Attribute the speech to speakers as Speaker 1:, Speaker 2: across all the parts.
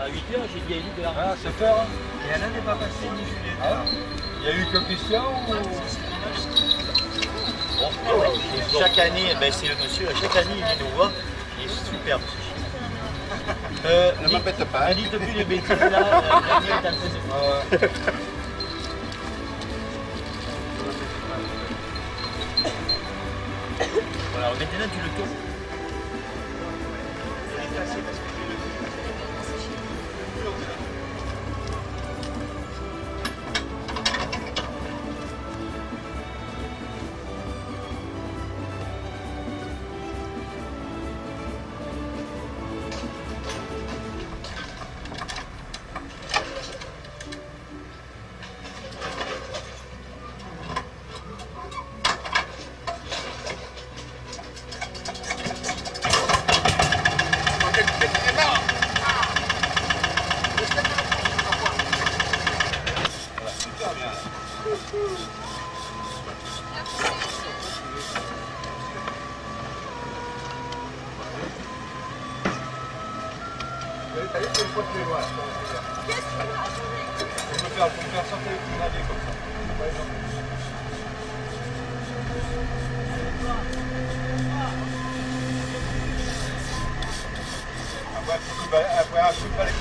Speaker 1: À 8h, j'ai dit à 8h.
Speaker 2: Ah, 7h.
Speaker 3: Et Alain n'est pas passé ni Juliette.
Speaker 2: Ah, il y a eu que Christian ou...
Speaker 1: Bon, chaque année, ben, c'est le monsieur, chaque année il vient nous voir, il est superbe ce chien.
Speaker 2: Ne m'embête pas.
Speaker 1: Dites depuis les bêtises là, Daniel est en train de Voilà, maintenant tu le tournes.
Speaker 2: Faire sortir le petit navet comme ça. Après, un coup de balai.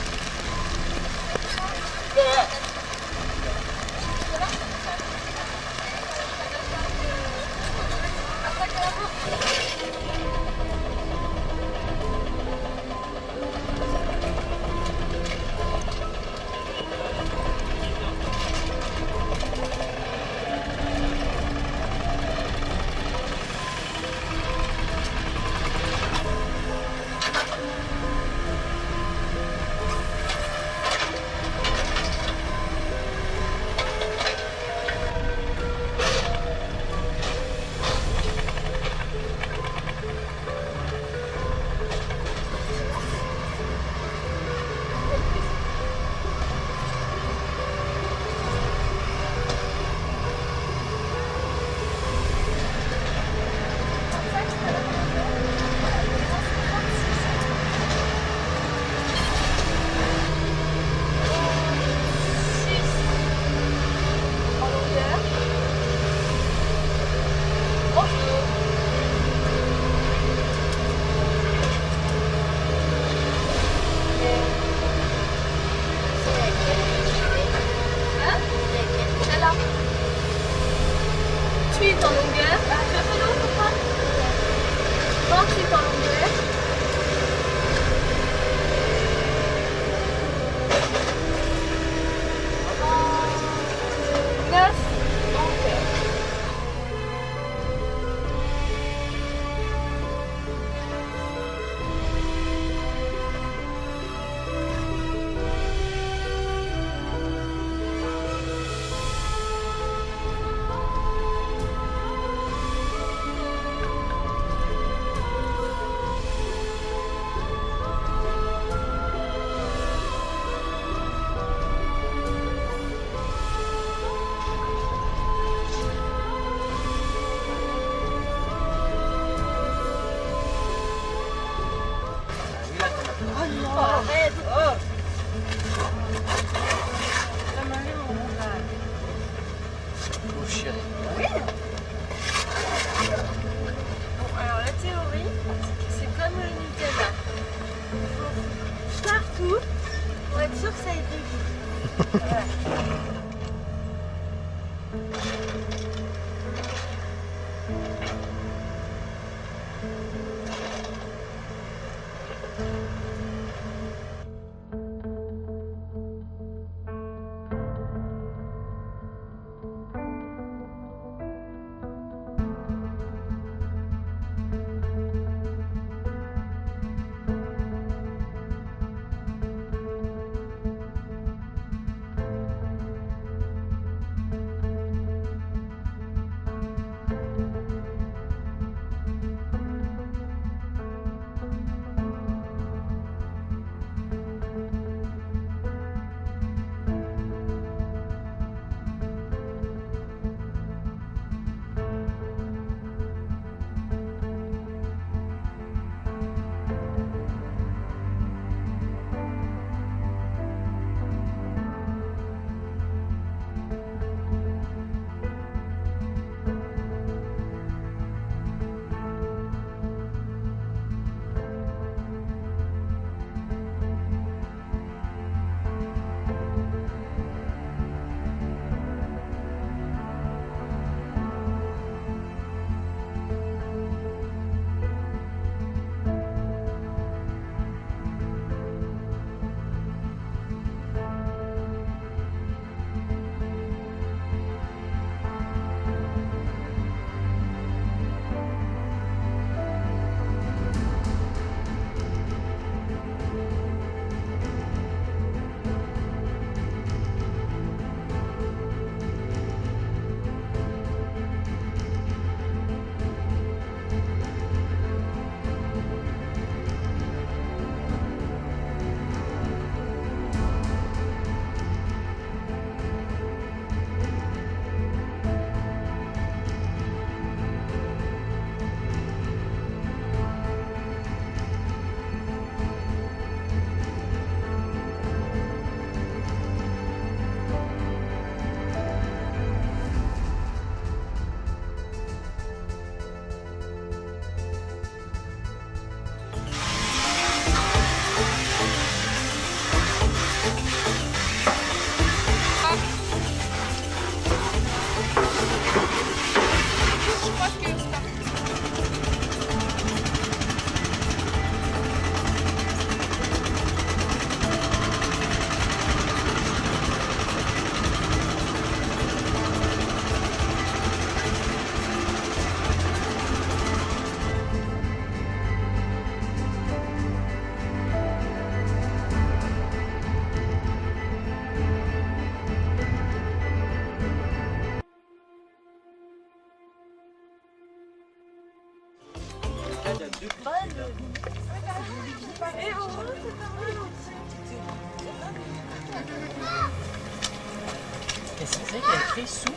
Speaker 3: Qu'est-ce que c'est qu'il y a écrit sous?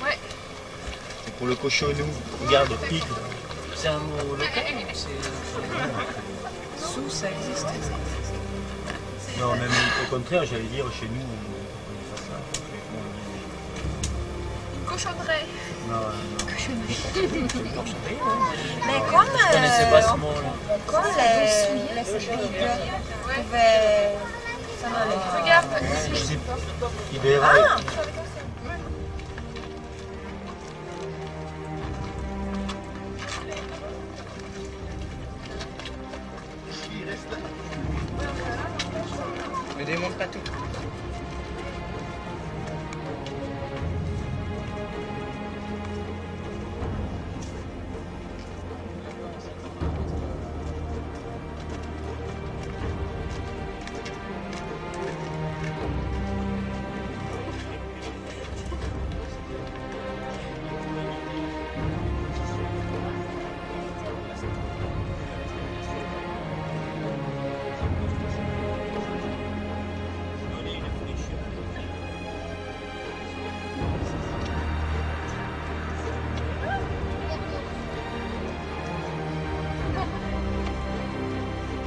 Speaker 4: Ouais.
Speaker 1: C'est pour le cochonou. Regarde, le pig.
Speaker 3: C'est un mot local ou c'est... Sous, ça existe?
Speaker 1: Non, même au contraire, j'allais dire, chez nous, on dit pas ça.
Speaker 4: Cochonnerie.
Speaker 1: Non, non.
Speaker 5: Mais comme,
Speaker 3: Je connaissais pas ce mot-là.
Speaker 5: comme les pigs pouvaient s'en aller.
Speaker 4: Regarde.
Speaker 1: Je sais pas. Il doit y avoir...
Speaker 5: Ah!
Speaker 3: Me démonte pas tout.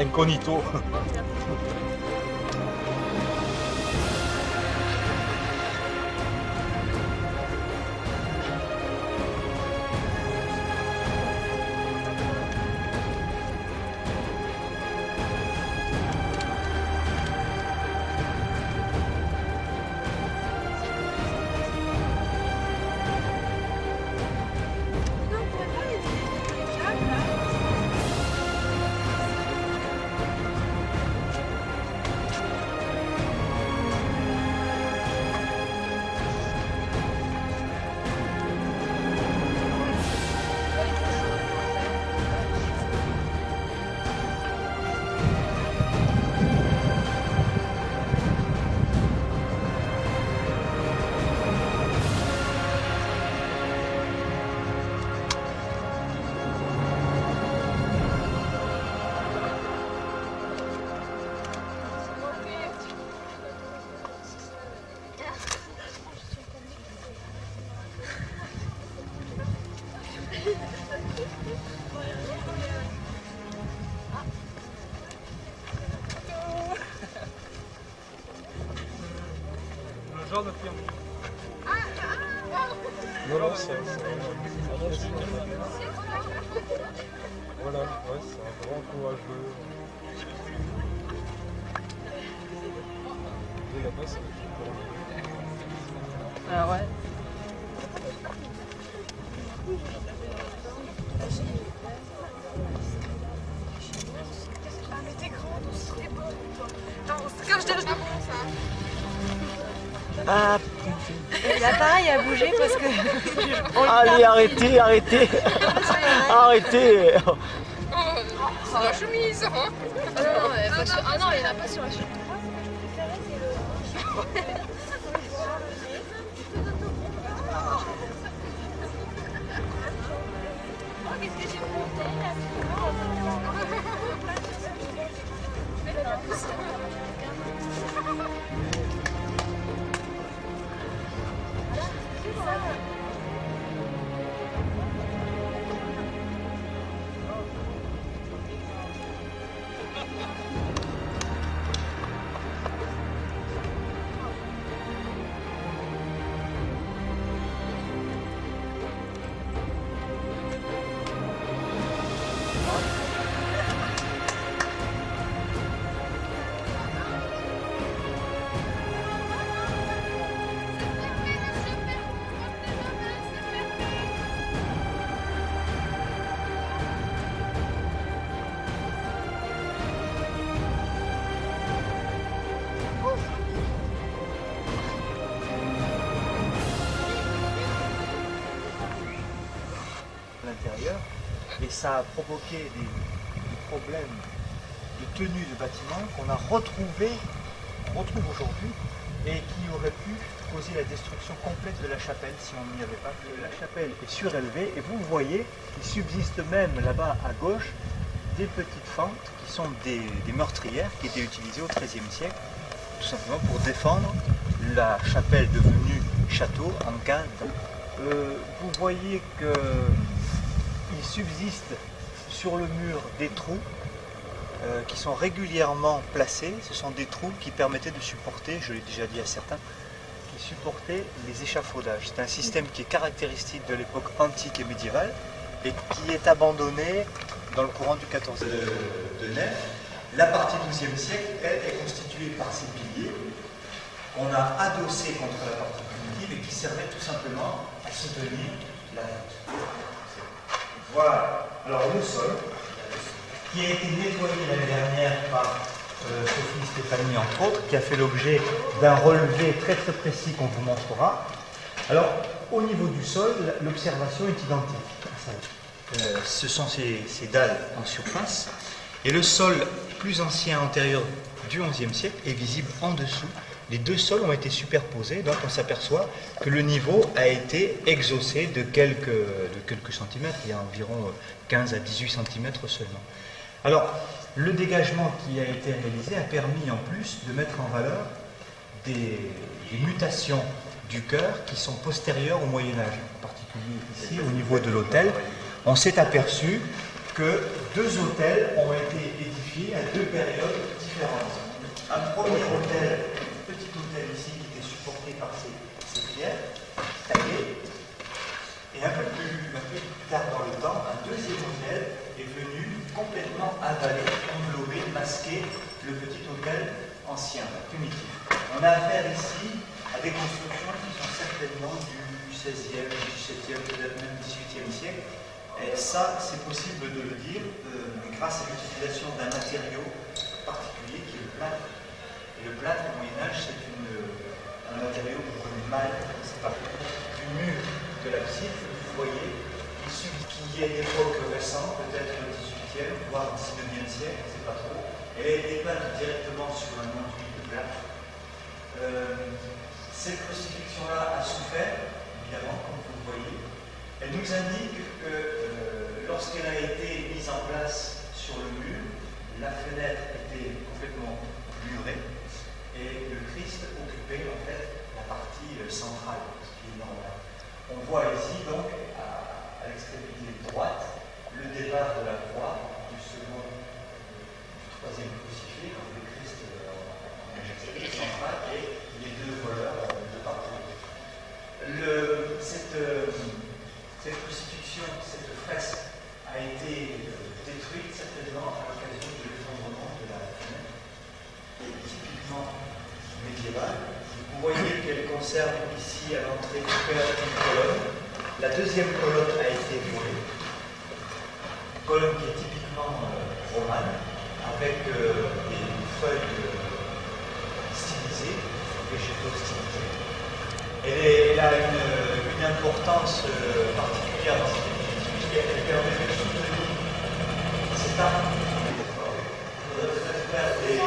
Speaker 1: Incognito.
Speaker 2: Le genre de film. Non, non, c'est voilà, ouais, c'est un grand courageux. Et là-bas, c'est
Speaker 3: Ah ouais.
Speaker 4: Ah, mais t'es grande aussi, t'es bonne, toi. Attends, quand je te ça.
Speaker 1: Ah,
Speaker 5: L'appareil a bougé parce que...
Speaker 1: allez, arrêtez, arrêtez. Arrêtez.
Speaker 4: Oh, c'est la chemise, hein. Ah non, ah non, il n'y en a pas sur la chemise.
Speaker 1: L'intérieur et ça a provoqué des problèmes de tenue de bâtiment qu'on a retrouve aujourd'hui et qui auraient pu causer la destruction complète de la chapelle si on n'y avait pas. La chapelle est surélevée et vous voyez qu'il subsiste même là-bas à gauche des petites fentes qui sont des meurtrières qui étaient utilisées au XIIIe siècle tout simplement pour défendre la chapelle devenue château en 15 ans. Vous voyez qu'il subsiste sur le mur des trous qui sont régulièrement placés. Ce sont des trous qui permettaient de supporter, je l'ai déjà dit à certains, qui supportaient les échafaudages. C'est un système qui est caractéristique de l'époque antique et médiévale et qui est abandonné dans le courant du XIVe de nef. La partie XIIe siècle, elle, est constituée par ces piliers qu'on a adossés contre la partie primitive et qui servaient tout simplement à soutenir la voûte. Voilà. Alors le sol, qui a été nettoyé l'année dernière par Sophie Stéphanie entre autres, qui a fait l'objet d'un relevé très très précis qu'on vous montrera. Alors, au niveau du sol, l'observation est identique. Ce sont ces dalles en surface, et le sol plus ancien antérieur du XIe siècle est visible en dessous. Les deux sols ont été superposés, donc on s'aperçoit que le niveau a été exhaussé de quelques centimètres, il y a environ 15 à 18 centimètres seulement. Alors, le dégagement qui a été réalisé a permis en plus de mettre en valeur des mutations du chœur qui sont postérieures au Moyen-Âge, en particulier ici au niveau de l'autel. On s'est aperçu que deux autels ont été édifiés à deux périodes différentes. Un premier autel, un petit autel ici qui était supporté par ces pierres taillées, et un peu plus tard dans le temps, un deuxième autel est venu complètement avaler, englober, masquer le petit autel ancien, primitif. On a affaire ici à des constructions qui sont certainement du XVIe, du XVIIe, peut-être même du XVIIIe siècle. Et ça, c'est possible de le dire grâce à l'utilisation d'un matériau particulier qui est le plâtre. Et le plâtre au Moyen-Âge, c'est un matériau que vous connaissez mal, c'est pas du mur de l'abside, vous voyez, qui est d'époque récente, peut-être le XVIIIe, voire le XIXe siècle, c'est pas trop. Elle a été peinte directement sur un enduit de plâtre. Cette crucifixion-là a souffert, évidemment, comme vous le voyez. Elle nous indique que lorsqu'elle a été mise en place sur le mur, la fenêtre était complètement murée et le Christ occupait en fait la partie centrale, ce qui est normal. On voit ici donc à l'extrémité droite le départ de la croix du troisième crucifié, donc le Christ en majesté centrale et les deux voleurs de partout. Cette crucifixion, cette fresque a été détruite certainement à l'occasion de l'effondrement de la fenêtre, typiquement médiévale. Vous voyez qu'elle conserve ici à l'entrée du chœur une colonne. La deuxième colonne a été volée, une colonne qui est typiquement romane, avec des feuilles stylisées, végétaux stylisés. Elle a une importance particulière dans cette église, puisqu'elle permet de soutenir cet arbre. Je voudrais faire des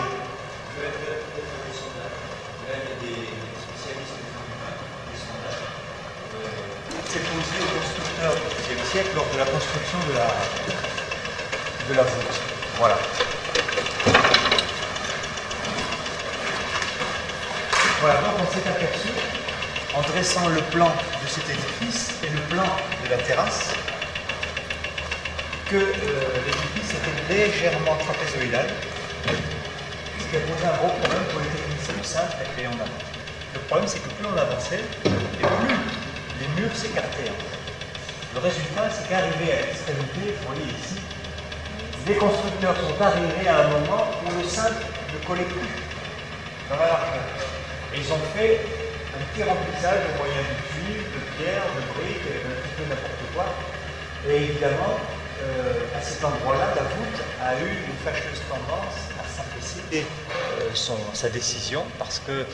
Speaker 1: sondages. Là, il y a des spécialistes des sondages. C'est posé aux constructeurs du XIIe siècle lors de la construction de la voûte. Voilà. Voilà, donc on s'est aperçu, en dressant le plan de cet édifice et le plan de la terrasse, que l'édifice était légèrement trapézoïdal, ce qui a posé un gros problème pour les techniciens simples et en avant. Le problème, c'est que plus on avançait, et plus les murs s'écartaient. Le résultat, c'est qu'arrivé à l'extrémité, vous voyez ici, les constructeurs sont arrivés à un moment où le cintre ne collait plus dans la largeur. Et ils ont fait un petit remplissage au moyen de cuivre, de pierre, de briques, un petit peu n'importe quoi. Et évidemment, à cet endroit-là, la voûte a eu une fâcheuse tendance à s'affaisser. Et sa décision, parce que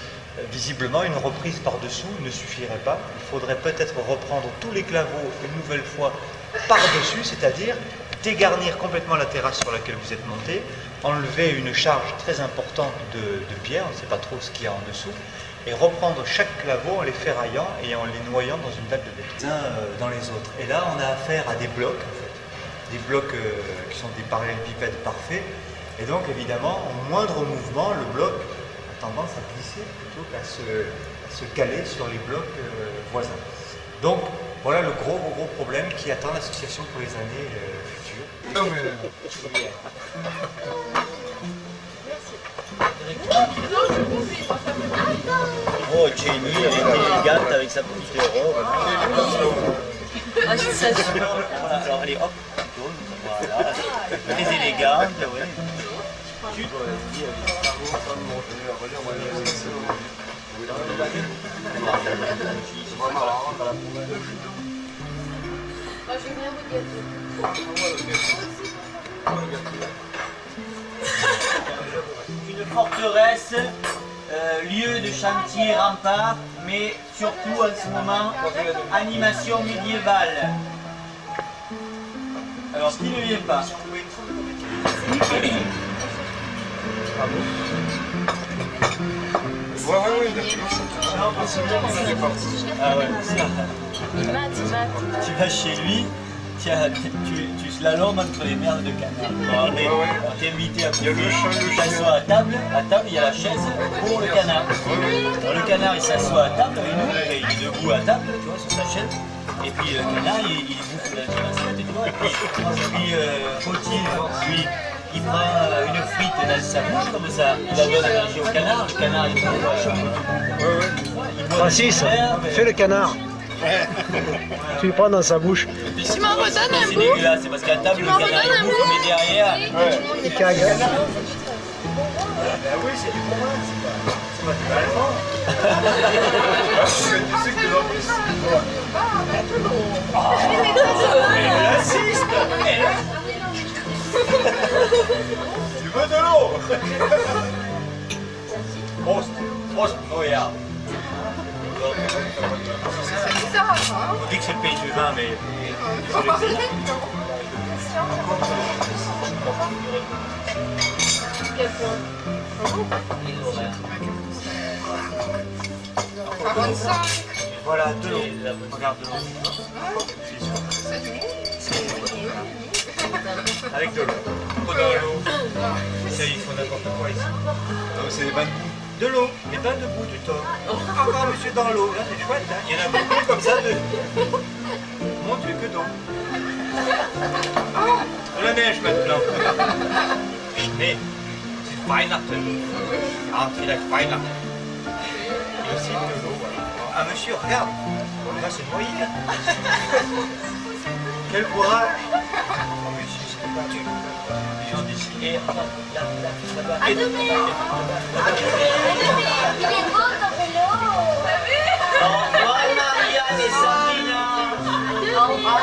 Speaker 1: visiblement, une reprise par-dessous ne suffirait pas. Il faudrait peut-être reprendre tous les claveaux une nouvelle fois par-dessus, c'est-à-dire dégarnir complètement la terrasse sur laquelle vous êtes monté, enlever une charge très importante de pierre, on ne sait pas trop ce qu'il y a en dessous, et reprendre chaque claveau en les ferraillant et en les noyant dans une dalle de béton. Dans les autres. Et là, on a affaire à des blocs, en fait. Des blocs qui sont des parallélépipèdes parfaits. Et donc, évidemment, au moindre mouvement, le bloc tendance à glisser plutôt qu'à se caler sur les blocs voisins. Donc voilà le gros problème qui attend l'association pour les années futures.
Speaker 2: Non, mais...
Speaker 6: Oh, Jenny, elle était élégante avec sa petite robe.
Speaker 5: Ah, ça,
Speaker 6: Voilà, alors allez, hop, on tourne, voilà. Très élégante, oui. Une forteresse, lieu de chantier rempart, mais surtout en ce moment, animation médiévale. Alors qui ne vient pas?
Speaker 2: Ouais, d'accord.
Speaker 6: Ah ouais.
Speaker 5: il mate.
Speaker 6: Tu vas chez lui, tu slalomes entre les merdes de canard. Bon, après, on t'est invité à
Speaker 2: Il y a le chat, le chien.
Speaker 6: s'asseoir à table, il y a la chaise pour le canard. Alors, le canard il s'assoit à table, il est debout à table, tu vois, sur sa chaise. Et puis le canard il bouffe la assiette, tu vois. Et puis Gauthier, lui, il prend une frite dans sa bouche comme ça, il la donne à manger au canard, le canard il boit.
Speaker 3: Francis, fais le canard. Tu le prends dans sa bouche.
Speaker 4: Tu m'en redonnes un
Speaker 6: C'est
Speaker 4: bout?
Speaker 6: dégueulasse, c'est parce qu'à table le canard il bouffe, mais derrière.
Speaker 3: Il cague.
Speaker 1: Oui, c'est du fromage, c'est pas du allemand.
Speaker 2: Tu sais que dans plus. Tu veux de l'eau?
Speaker 6: Prost, oh yeah. On dit que c'est le pays du vin, mais c'est le pays.
Speaker 1: Voilà, de l'eau. Regarde de l'eau. Avec de l'eau.
Speaker 2: Trop dans l'eau.
Speaker 1: Ça, ils font n'importe quoi ici.
Speaker 2: Non, c'est des vannes.
Speaker 1: De l'eau, mais pas debout du tout. Encore monsieur dans l'eau, là c'est chouette, hein. Il y en a beaucoup comme ça de. Mon Dieu, que donc.
Speaker 6: De la neige maintenant. Mais c'est Weihnachten. Ah, vielleicht Weihnachten.
Speaker 1: Et aussi de l'eau, voilà. Ah monsieur, regarde. Bon, là c'est noyé. Quel courage. Oh monsieur, c'est pas du.
Speaker 6: Les gens d'ici. Et là-bas.
Speaker 7: Il est beau ton vélo.
Speaker 6: Au revoir Marianne et Sabrina.
Speaker 7: Au revoir.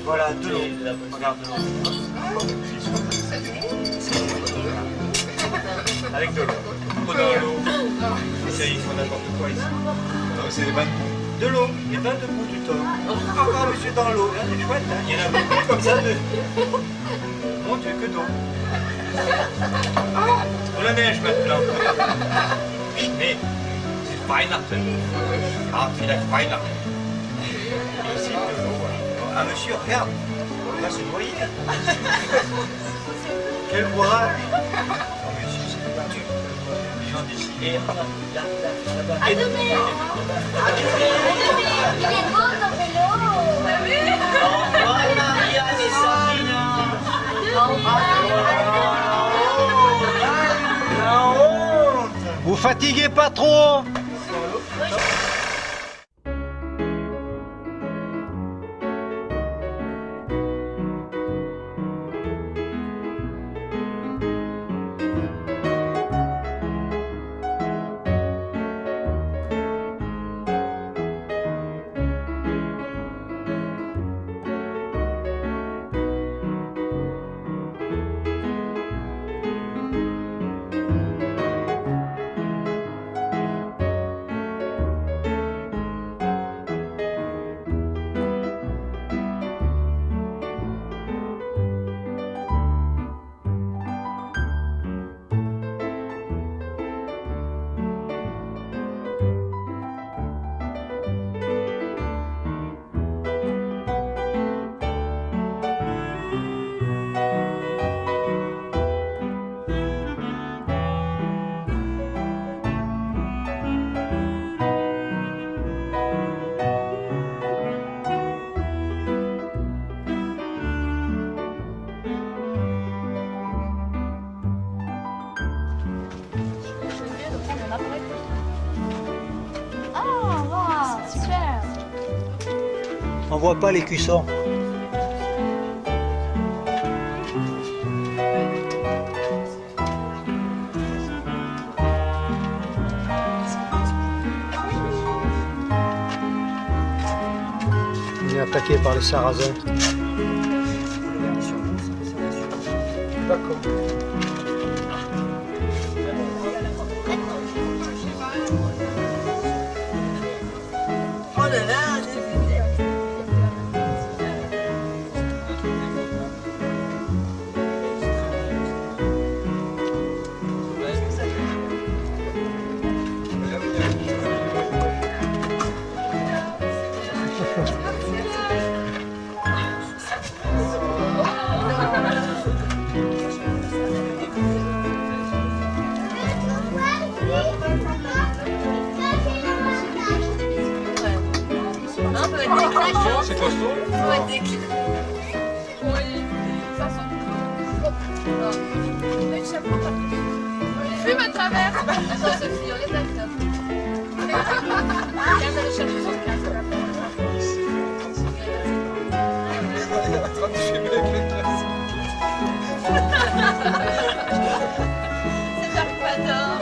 Speaker 1: Voilà, de l'eau. Regarde de l'eau. Avec de l'eau.
Speaker 2: Trop dans l'eau.
Speaker 1: Ça, ils font n'importe quoi ici.
Speaker 2: Non, c'est des vannes.
Speaker 1: De l'eau, mais pas debout du tout. Encore monsieur dans l'eau, là c'est chouette, hein. Il y en a beaucoup comme ça de. Mon Dieu, que donc.
Speaker 6: De la neige maintenant. Mais c'est Weihnachten. Ah, vielleicht Weihnachten.
Speaker 1: Et aussi de l'eau, voilà. Ah monsieur, regarde. Bon, là c'est noyé. Quel courage. Oh monsieur, c'est pas du.
Speaker 6: Les gens d'ici. Et là-bas.
Speaker 7: Il est beau ton vélo.
Speaker 6: Au revoir Marianne et Sabrina.
Speaker 7: Au revoir.
Speaker 1: La honte.
Speaker 3: Vous fatiguez pas trop.
Speaker 1: On voit pas les cuissons. On est attaqué par les Sarrasins. D'accord.
Speaker 3: Oh là là,
Speaker 2: C'est costaud.
Speaker 4: Fume à travers. Attends, Sophie, on est d'accord. Regarde, elle cherche son casque.
Speaker 2: Il est en train de fumer avec les glaces.
Speaker 4: C'est Dark Vador.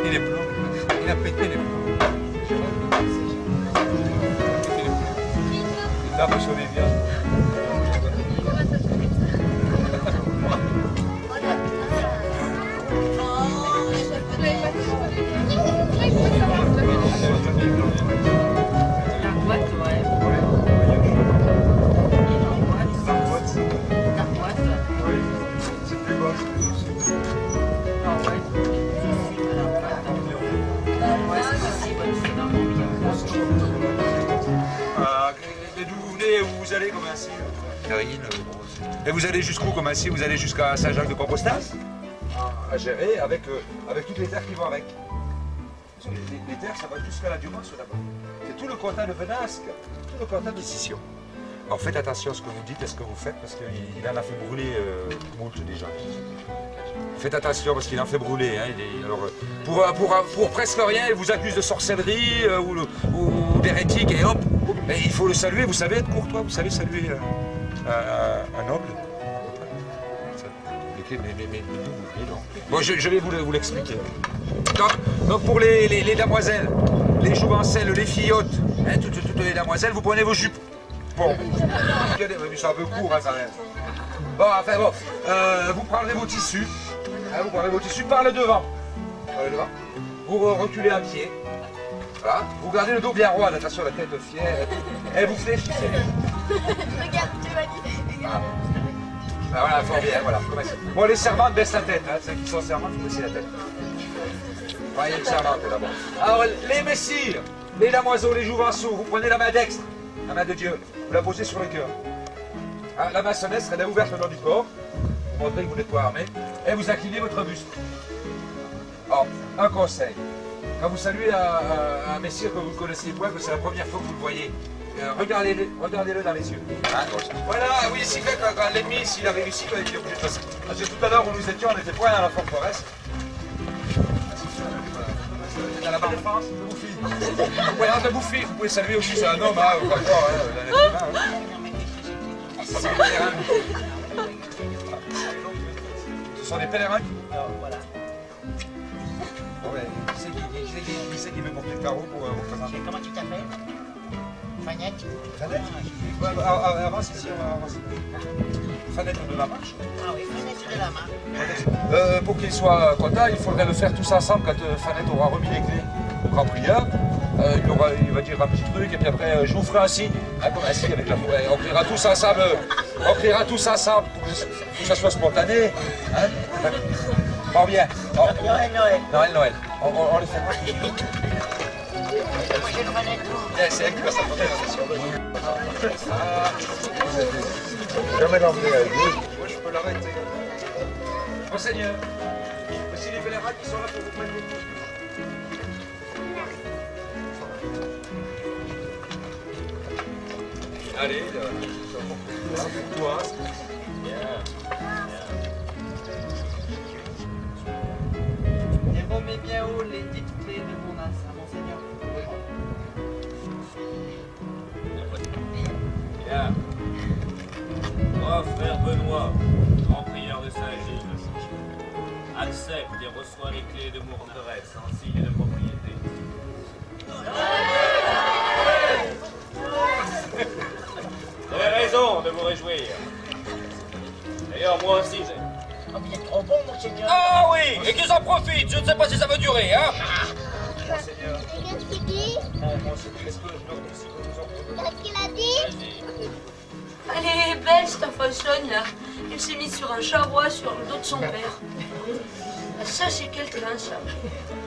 Speaker 2: Il est plombs. Il a pété les plombs. Il tape sur les viandes.
Speaker 3: la boîte, ouais. La boîte.
Speaker 2: C'est plus bas.
Speaker 3: Ah ouais. Ouais, c'est possible, c'est dans mon bien.
Speaker 2: Et d'où vous venez, où vous allez comme ainsi Et vous allez jusqu'où comme ainsi? Vous allez jusqu'à Saint-Jacques-de-Compostelle? À gérer avec toutes les terres qui vont avec. Parce que les terres, ça va jusqu'à la Dumas là-bas. C'est tout le comtat de Venasque, tout le comtat de Scission. Alors faites attention à ce que vous dites et ce que vous faites parce qu'il en a fait brûler moult déjà. Faites attention parce qu'il en fait brûler. Hein. Alors, pour presque rien, il vous accuse de sorcellerie ou d'hérétique et hop. Mais il faut le saluer, vous savez être courtois, vous savez saluer un noble. Mais d'où vous venez donc? Bon, je vais vous l'expliquer. Donc pour les damoiselles, les jouvencelles, les fillottes, hein, toutes les damoiselles, vous prenez vos jupes. Bon. C'est un peu court, hein, ça reste. Bon, enfin bon, vous prendrez vos tissus. Hein, vous prendrez vos tissus par le devant. Par le devant. Vous reculez un pied. Voilà. Vous gardez le dos bien droit, attention, la tête fière. Et vous fléchissez.
Speaker 7: Regarde, tu m'as dit. Regarde.
Speaker 2: Ah, voilà, fort bien, voilà. Bon, les servantes baissent la tête, hein. Celles qui sont servantes, il faut baisser la tête. Voyez une servante d'abord. Alors, les messires, les damoiseaux, les jouvenceaux, vous prenez la main dextre, la main de Dieu, vous la posez sur le cœur. Hein, la maçonnesse, elle est ouverte au nord du corps, vous montrez que vous n'êtes pas armé, et vous inclinez votre buste. Alors, un conseil. Quand vous saluez un messire que vous ne connaissez pas, que c'est la première fois que vous le voyez, regardez-le dans les yeux. Hein, voilà, oui, si quand l'ennemi, s'il a réussi, il est obligé de passer. Parce que tout à l'heure où nous étions, on était point dans la forteresse. Dans la barre de France, de Bouffi. De Bouffi, vous pouvez saluer aussi, c'est un homme, hein, ou pas encore, hein, c'est des pèlerins. Ce sont des pèlerins.
Speaker 1: Voilà.
Speaker 2: Ouais, qui c'est qui veut porter le carreau pour représenter?
Speaker 8: Comment tu t'appelles? Fanette?
Speaker 2: Fanette? Ouais, avance ici, avance. Fanette de la marche.
Speaker 8: Ah oui, Fanette de la marche.
Speaker 2: Pour qu'il soit content, il faudrait le faire tous ensemble quand Fanette aura remis les clés au grand prieur. Il va dire un petit truc et puis après je vous ferai un signe, hein, comme un signe avec la forêt. On criera tous ensemble, pour que ça soit spontané. Hein. Bon bien.
Speaker 8: Noël, Noël.
Speaker 2: Noël. On les fait. C'est avec quoi ça prend
Speaker 1: Jamais l'emmener avec lui.
Speaker 2: Moi, je peux l'arrêter. Monseigneur, voici les pèlerins qui sont là pour vous prêter. Allez, pour toi.
Speaker 8: Et remets bien haut les petites clés de mon as, à monseigneur.
Speaker 9: Bien. Moi, frère Benoît, grand prieur de Saint-Gilles, accepte et reçoit les clés de mon forteresse en signe de propriété. Vous avez raison de vous réjouir. D'ailleurs, moi aussi, j'ai...
Speaker 8: Oh, vous êtes trop bon, monseigneur.
Speaker 9: Ah oui, et qu'ils en profitent. Je ne sais pas si ça va durer, hein.
Speaker 2: Monseigneur,
Speaker 7: Qu'est-ce qu'il dit?
Speaker 2: monseigneur, est-ce que je leur dis si vous nous en prenez?
Speaker 7: Qu'est-ce qu'il a dit?
Speaker 5: Elle est belle cette fauchonne là. Elle s'est mise sur un charroi sur le dos de son père. Ça c'est quelle classe.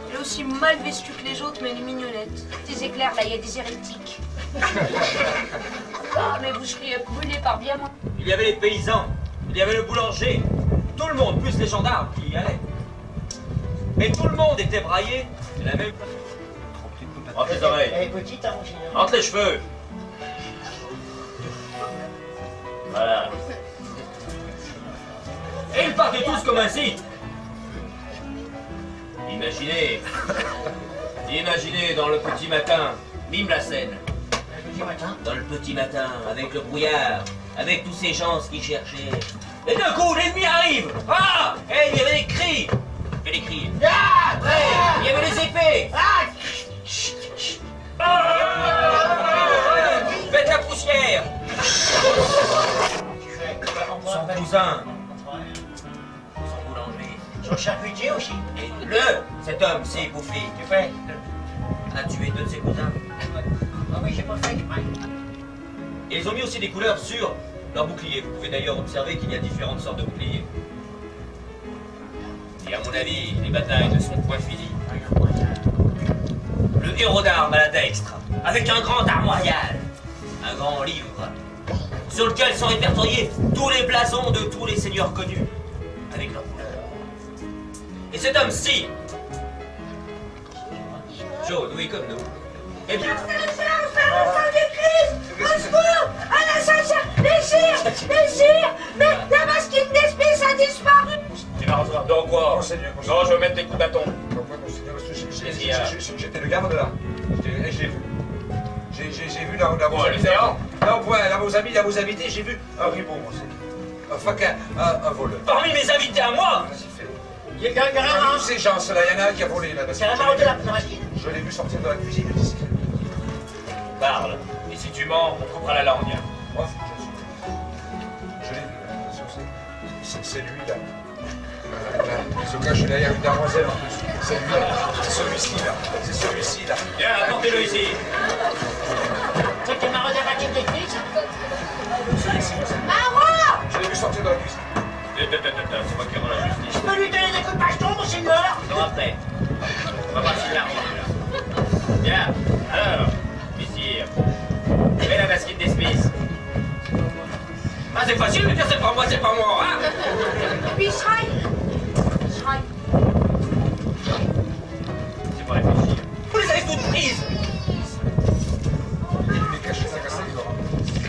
Speaker 5: Elle est aussi mal vêtue que les autres mais elle est mignonnette.
Speaker 7: Tes éclairs, là, il y a des hérétiques.
Speaker 5: Ah mais vous seriez brûlé par bien moins.
Speaker 6: Il y avait les paysans, il y avait le boulanger, tout le monde, plus les gendarmes qui y allaient. Mais tout le monde était braillé de la même... Entre les oreilles,
Speaker 8: Elle est petite, hein, monseigneur.
Speaker 6: entre les cheveux. Voilà. Et ils partaient tous comme ainsi. Imaginez dans le petit matin, mime la scène.
Speaker 8: Le petit matin.
Speaker 6: Dans le petit matin, avec le brouillard, avec tous ces gens qui cherchaient. Et d'un coup, l'ennemi arrive. Ah! Et il y avait des cris. Et des cris. Ah! Après, il y avait les épées. Ah! Faites la poussière. Son cousin, son boulanger,
Speaker 8: Son charcutier aussi.
Speaker 6: et cet homme, c'est Bouffi,
Speaker 8: Tu fais?
Speaker 6: a tué deux de ses cousins.
Speaker 8: Ah oui, j'ai pas fait exprès.
Speaker 6: Et ils ont mis aussi des couleurs sur leurs boucliers. Vous pouvez d'ailleurs observer qu'il y a différentes sortes de boucliers. Et à mon avis, les batailles ne sont point finies. Le héros d'armes à la dextre, avec un grand armorial, un grand livre, sur lequel sont répertoriés tous les blasons de tous les seigneurs connus, avec leurs couleurs. Et cet homme-ci, jaune, oui, comme nous, eh bien...
Speaker 9: Tu vas recevoir dans quoi?
Speaker 2: Monseigneur,
Speaker 9: Non, je vais mettre des coups de bâton.
Speaker 2: Pourquoi, monseigneur? Parce que
Speaker 9: Qu'est-ce qu'il y a?
Speaker 2: j'étais le garde là. J'ai vu. J'ai vu là vos
Speaker 9: Bon,
Speaker 2: amis.
Speaker 9: les erreurs.
Speaker 2: Là, on voit, là, vos amis, là, vos invités, j'ai vu un ribon, monseigneur. Un faquin, un voleur.
Speaker 6: Parmi mes invités à moi,
Speaker 2: Qu'est-ce qu'il fait?
Speaker 8: Il y a quelqu'un
Speaker 2: Parmi
Speaker 8: là,
Speaker 2: tous ces gens, là, il y en a un qui a volé là.
Speaker 8: c'est la maraude de la machine.
Speaker 2: Je l'ai vu sortir de la cuisine discret.
Speaker 9: Parle. Et si tu mens, on coupera la langue.
Speaker 2: Moi, je l'ai vu, c'est lui là. Il se cache derrière une demoiselle en plus. C'est lui là. C'est celui-ci là. C'est celui-ci là.
Speaker 9: Viens, apportez-le ici.
Speaker 8: C'était maraude de la machine des fils.
Speaker 2: Je l'ai vu sortir de la cuisine.
Speaker 9: C'est moi qui rends la justice.
Speaker 8: Je peux lui donner des coups de baston, monseigneur.
Speaker 9: Non, après. On va voir s'il arrive là. Bien. Alors, messire. Fais la basket d'espèces.
Speaker 6: ah, c'est facile de dire c'est pas moi, hein?
Speaker 5: Et puis Shrai.
Speaker 9: C'est pour réfléchir.
Speaker 6: Vous les avez toutes prises.
Speaker 2: Il est caché dans la cassette du Laurent.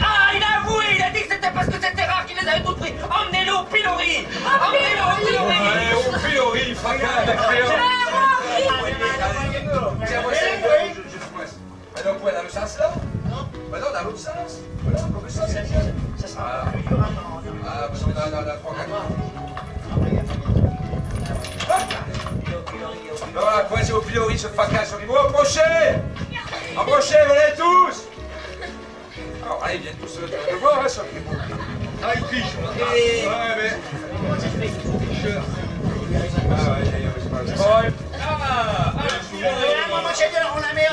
Speaker 6: Ah, il a avoué, il a dit que c'était parce que c'était rare qu'il les avait toutes prises. Emmenez-le au pilori. Emmenez-le au pilori.
Speaker 2: Allez, au pilori, fracas, la créole. Tiens, moi, je te presse. Allez, on pourrait dans le sens là?
Speaker 8: Non.
Speaker 2: Bah non, dans l'autre sens. Voilà, comme ça, c'est bien.
Speaker 8: Ça sera plus dur à attendre.
Speaker 2: Ah, parce qu'on est dans la 3 4. Voilà, coincé au pilori, ce fracas sur les mots. Approchez! Approchez, venez tous! Alors, allez, viens tous le voir, hein, sur les mots. Ah, il piche. Ouais, mais. Ah, ouais, c'est pas vrai.
Speaker 8: Moi, monseigneur, on la met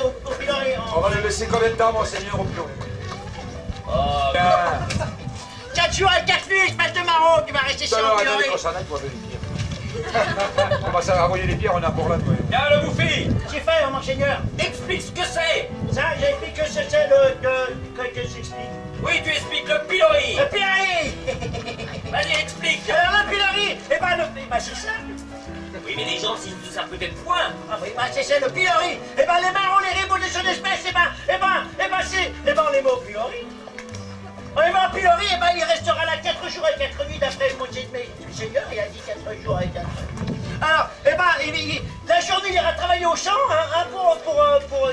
Speaker 8: au pilori.
Speaker 2: On va le laisser combien de temps, monseigneur, au pilori?
Speaker 6: Oh,
Speaker 2: Bien.
Speaker 8: 4 jours et 4 nuits, espèce de marron, tu vas rester
Speaker 2: Tout à
Speaker 8: sur
Speaker 2: l'heure,
Speaker 8: le
Speaker 2: attendez
Speaker 8: pilori.
Speaker 2: qu'on s'en aille pour vérifier. On va s'envoyer les pierres, on a pour là, nous.
Speaker 9: Viens le bouffi.
Speaker 6: J'ai fait, monseigneur.
Speaker 9: Explique ce que c'est.
Speaker 6: Ça, j'explique que c'est que j'explique.
Speaker 9: Oui, tu expliques le pilori.
Speaker 6: Le pilori.
Speaker 9: Vas-y, explique.
Speaker 6: Alors le pilori, c'est ça.
Speaker 9: Oui, mais les gens, s'ils ne savent peut-être point.
Speaker 6: Ah oui, c'est le pilori. Les marrons, les ribos de son espèce, c'est les mots pilori. Le pilori, il restera là 4 jours et 4 nuits d'après le Seigneur, il a dit 4 jours et 4 nuits. Alors, la journée, il ira travailler au champ,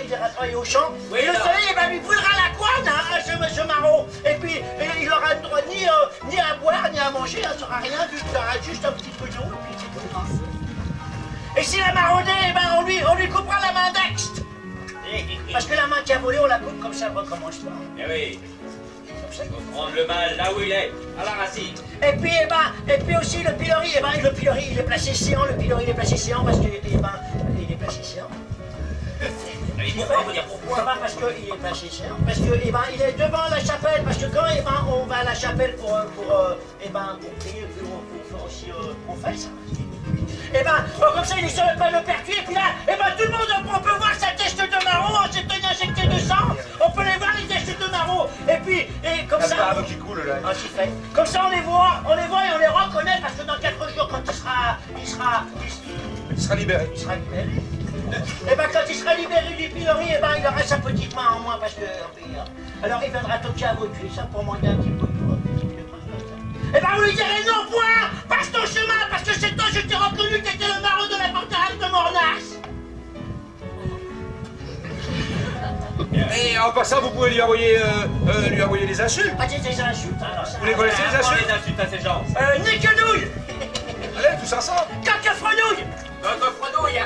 Speaker 6: il ira travailler au champ.
Speaker 9: Oui,
Speaker 6: et le soleil, il brûlera la couenne, ce marron. Et puis, il n'aura droit ni à boire, ni à manger, il n'aura rien, il aura juste un petit peu d'eau, et puis c'est tout. Et s'il a maraudé, on lui coupera la main d'Axt. Parce que la main qui a volé, on la coupe comme ça, elle recommence pas.
Speaker 9: Eh oui. Il faut prendre le mal là où il est, à la racine.
Speaker 6: Et puis aussi le pilori, il est placé séant, parce que, il est placé séant.
Speaker 9: Pourquoi? On peut dire pourquoi?
Speaker 6: Parce qu'il est placé séant, parce que, il est devant la chapelle, parce que quand, on va à la chapelle pour prier, pour aussi, on fait ça. Comme ça, il est sur le pertuis, et puis là, tout le monde, on peut voir sa teste de marron, c'est une injectée de sang, on peut les voir, les testes de marron, et comme ça...
Speaker 2: Il y a qui coule, là.
Speaker 6: Ah, fait. Comme ça, on les voit et on les reconnaît, parce que dans 4 jours, quand il sera libéré. Quand il sera libéré du pilori, il aura sa petite main en moins, parce que... alors, il viendra toquer à votre tuer, ça, pour manger un petit peu. Vous lui direz non, point, passe ton chemin, parce que c'est toi, je t'ai reconnu que t'étais le marron de la forteresse de Mornas.
Speaker 2: Et en passant, vous pouvez lui envoyer des insultes.
Speaker 6: Ah, c'est des insultes, alors ça...
Speaker 2: Vous les connaissez, les insultes?
Speaker 9: Les insultes à ces gens.
Speaker 6: Niquenouille.
Speaker 2: Allez, tous ensemble.
Speaker 6: Caquefrenouille.
Speaker 9: Caquefrenouille.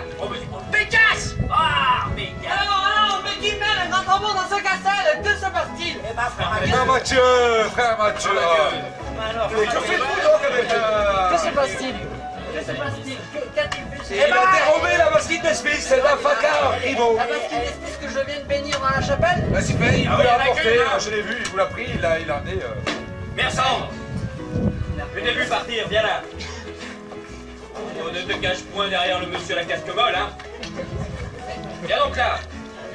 Speaker 6: Pécasse.
Speaker 9: Ah, Pécasse.
Speaker 8: Alors, mais qui mène un grand dans ce castel? Que se passe-t-il?
Speaker 2: Frère Mathieu.
Speaker 6: Alors,
Speaker 2: que
Speaker 8: se passe-t-il? Qu'a-t-il fait?
Speaker 2: Il a dérobé la basquette d'esprit, c'est un facard, Ribot.
Speaker 8: La basquette d'esprit que je viens de bénir dans la chapelle?
Speaker 2: Bah, il vous l'a apporté, je l'ai vu, il vous l'a pris, il a amené.
Speaker 9: Mersandre, je t'ai vu partir, viens là. Oh, ne te cache point derrière le monsieur à la casque molle, hein. Viens donc là,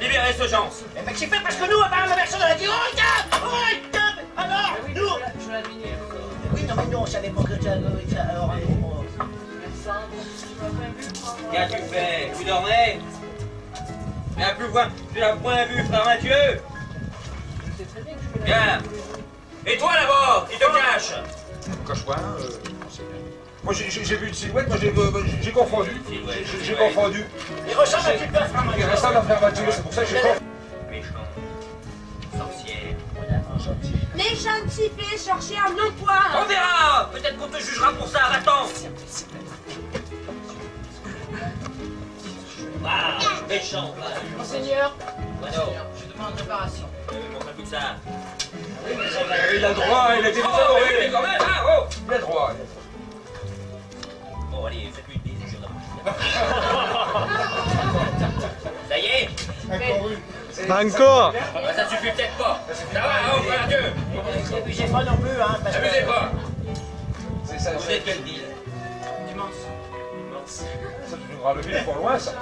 Speaker 9: libérez ce gens.
Speaker 6: Mais c'est fait parce que nous, la personne a dit oh, regarde, alors, nous...
Speaker 8: Je l'ai deviné.
Speaker 6: Oui, non, mais nous, on savait pas que ça... Alors,
Speaker 9: Qu'as-tu fait? Tu dormais? Tu l'as point vu, frère Mathieu? Viens. Et toi là-bas, qui te cache?
Speaker 2: Cache-toi, moi j'ai vu une silhouette, moi j'ai confondu. J'ai confondu.
Speaker 6: Il ressemble un petit peu à frère Mathieu.
Speaker 2: Il ressemble à frère Mathieu, c'est pour ça que j'ai confondu.
Speaker 9: Méchant. Sorcière.
Speaker 7: Méchante sifflée, sorcière, non point.
Speaker 9: On verra. Peut-être qu'on te jugera pour ça. Attends. Ah, méchant.
Speaker 8: Monseigneur,
Speaker 9: Bueno.
Speaker 8: je demande réparation.
Speaker 9: Montre tout ça.
Speaker 2: Il a droit, il a été
Speaker 9: oui, quand même, hein, oh.
Speaker 2: Il a droit.
Speaker 9: Bon, allez, faites-lui une bise, je Ça y est?
Speaker 1: Encore.
Speaker 9: Bah, ça suffit peut-être pas. Ça va, oh, frère Dieu.
Speaker 6: N'abusez pas non plus, hein, parce que...
Speaker 9: N'abusez pas.
Speaker 2: C'est ça,
Speaker 9: Vous êtes quel deal?
Speaker 8: Dimanche.
Speaker 2: ça tu nous relever pour loin, ça.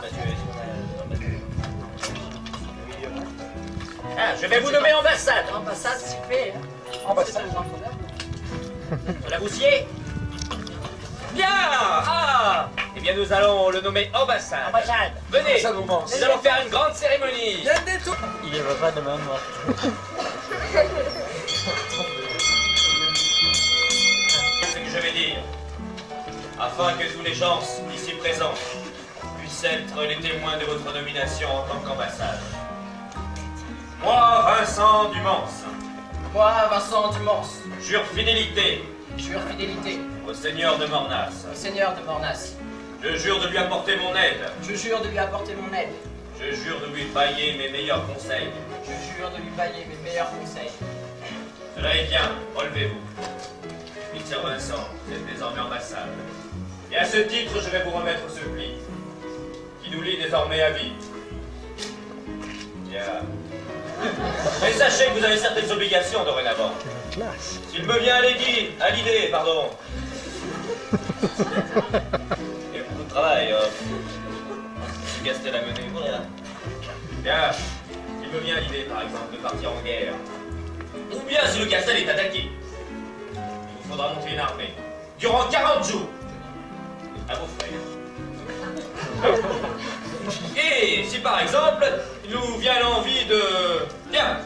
Speaker 9: Ah, je vais vous nommer ambassade.
Speaker 8: Ambassade, c'est fait.
Speaker 2: Ambassade.
Speaker 9: La Boussier? Bien! Ah! Eh bien, nous allons le nommer ambassade.
Speaker 6: Ambassade.
Speaker 9: Venez!
Speaker 2: Ambassade au Mans.
Speaker 9: Nous allons faire une grande cérémonie.
Speaker 6: Il ne va pas demain, moi.
Speaker 9: Ce que je vais dire, afin que tous les gens ici présents puissent être les témoins de votre nomination en tant qu'ambassade. Moi, Vincent Dumance,
Speaker 8: Moi, Vincent Dumance,
Speaker 9: jure fidélité
Speaker 8: jure fidélité
Speaker 9: au Seigneur de Mornas.
Speaker 8: au Seigneur de Mornas.
Speaker 9: Je jure de lui apporter mon aide.
Speaker 8: Je jure de lui apporter mon aide.
Speaker 9: Je jure de lui bailler mes meilleurs conseils.
Speaker 8: Je jure de lui bailler mes meilleurs conseils.
Speaker 9: Cela est bien, relevez-vous. Mr. Vincent, vous êtes désormais ambassade. Et à ce titre, je vais vous remettre ce pli, qui nous lie désormais à vie. Bien. Mais sachez que vous avez certaines obligations dorénavant. S'il me vient à l'idée,
Speaker 6: Il y a beaucoup de travail. Castel a mené, voilà.
Speaker 9: Bien, il me vient l'idée, par exemple, de partir en guerre. Ou bien, si le Castel est attaqué, il vous faudra monter une armée. Durant 40 jours. À vos frères. Et si, par exemple, il nous vient l'envie de... Bien,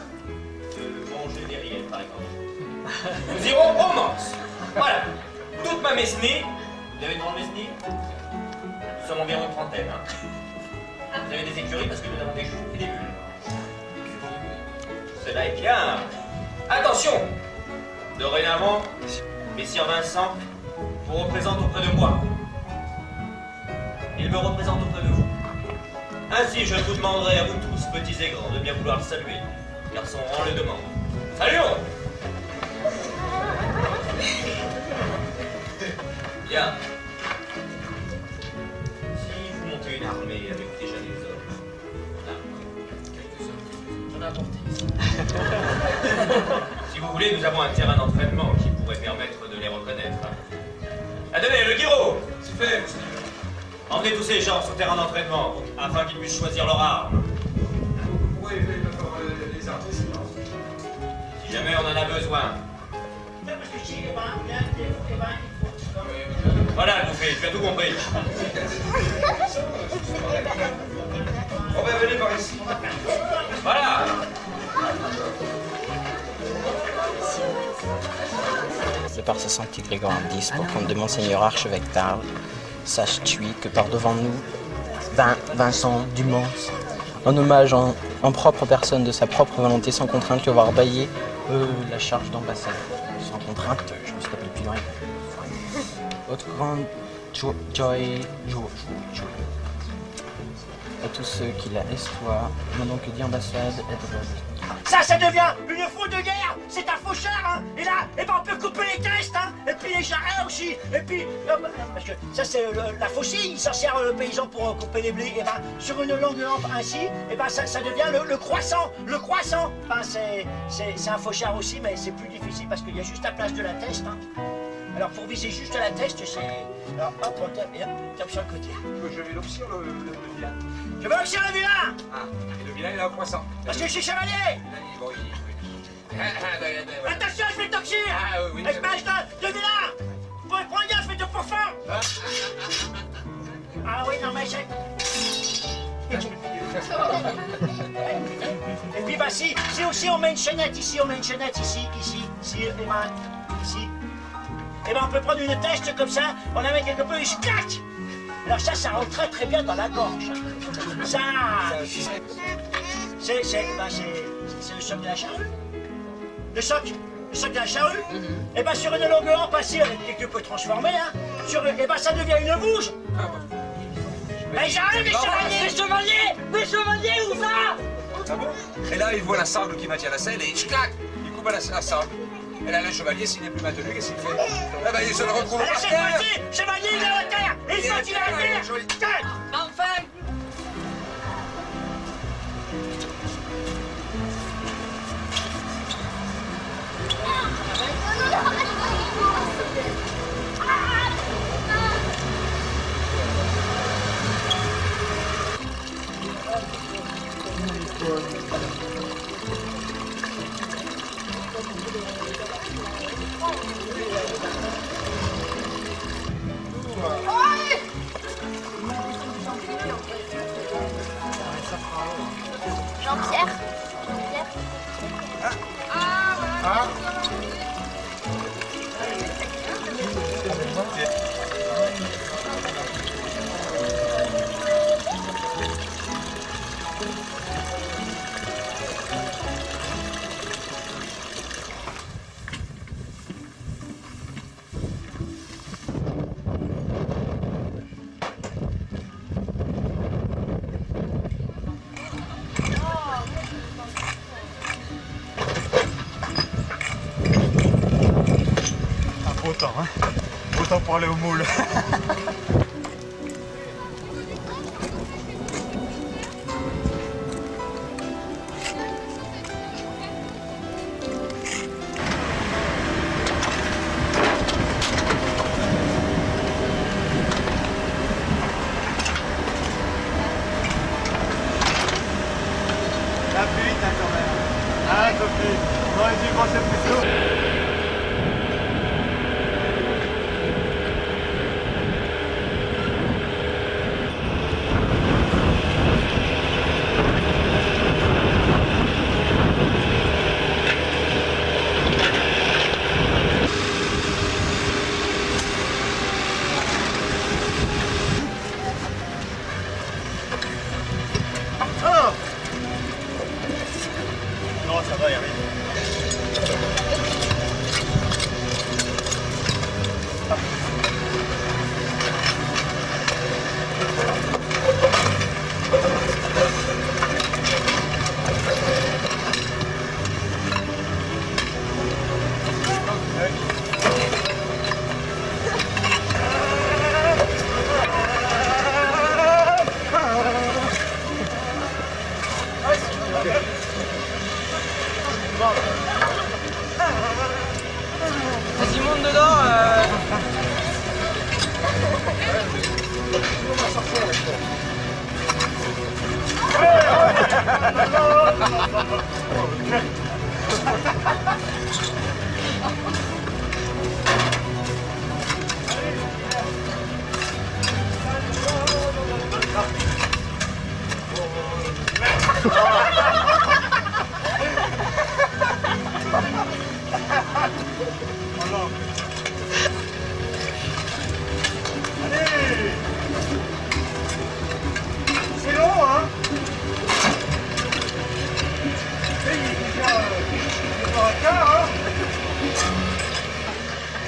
Speaker 9: de manger des rillettes, par exemple. Nous irons au Mans. Voilà. Toute ma mesnie. Vous avez une grande mesnie? Nous sommes environ une trentaine, hein. Vous avez des écuries parce que nous avons des choux et des bulles. Cela est bien. Attention! Dorénavant, Messire Vincent vous représente auprès de moi.
Speaker 6: Il me représente auprès de vous. Ainsi, je vous demanderai à vous tous, petits et grands, de bien vouloir le saluer, car son rang le demande. Saluons! Bien. Si vous montez une armée avec déjà des hommes,
Speaker 3: J'en ai apporté ici.
Speaker 9: Si vous voulez, nous avons un terrain d'entraînement qui pourrait permettre de les reconnaître. Attendez, le Guiraud!
Speaker 2: C'est fait, monsieur.
Speaker 9: Emmenez tous ces gens sur le terrain d'entraînement afin qu'ils puissent choisir leur arme.
Speaker 2: Oui, les armes,
Speaker 9: Si jamais on en a besoin. Voilà, le bouffé, tu as tout compris.
Speaker 2: On va venir par ici.
Speaker 9: Voilà!
Speaker 10: De par ce saint petit Grégoire X, pour compte de Monseigneur Archevêque d'Arles, saches-tu que par devant nous, Vincent du Mans, en hommage en propre personne de sa propre volonté, sans contrainte, tu vas avoir baillé la charge d'ambassade. Sans contrainte, je me suis tapé le plus loin. Haute grande joie. À tous ceux qui la espoir, non donc dit ambassade et de
Speaker 11: Ça devient une fraude de guerre. C'est un faucheur, hein. Et là, eh ben, on peut couper les tests, hein. Et puis les jarrets aussi. Et puis, parce que ça, c'est la faucille. Il s'en sert le paysan pour couper les blés. Et ben, sur une longue lampe ainsi, et ben, ça devient le croissant. Le croissant. Enfin, c'est un faucheur aussi, mais c'est plus difficile parce qu'il y a juste la place de la teste, hein. Alors, pour viser juste la teste, c'est... Alors, hop, on tape, et hop, tape sur le côté.
Speaker 2: Je vais l'option, le vilain.
Speaker 11: Je veux aussi le vilain.
Speaker 2: Ah, et le vilain, il a un poisson.
Speaker 11: Parce que je suis chevalier.
Speaker 2: Bon,
Speaker 11: Attention, je vais te toxir.
Speaker 2: Ah, oui.
Speaker 11: Espèce de vilain. Prends bien, je vais te pourfendre. Ah oui, non, mais c'est... Et puis, bah, si aussi on met une chaînette ici, ici, et ben, ici. Et ben, on peut prendre une teste comme ça, on la met quelque peu, et je claque. Alors ça rentre très très bien dans la gorge. Ça, c'est le choc de la charrue. Le choc de la charrue. Et ben, sur une longue lampe ainsi, avec quelque peu transformée, hein, et ben, ça devient une bouge. Mais j'arrive, mes chevaliers, où ça?
Speaker 2: Ah bon? Et là, il voit la sable qui maintient la selle et clac, il coupe la sable. Et là, le chevalier, s'il n'est plus maintenu, qu'est-ce qu'il fait? Là, ben, il se le retrouve
Speaker 11: à
Speaker 2: par
Speaker 11: cette
Speaker 2: terre.
Speaker 11: fois-ci, chevalier, il est à la terre. Il saute, il est à la terre.
Speaker 5: Enfin!
Speaker 7: Jean-Pierre.
Speaker 1: Autant, hein. Autant pour aller au moule.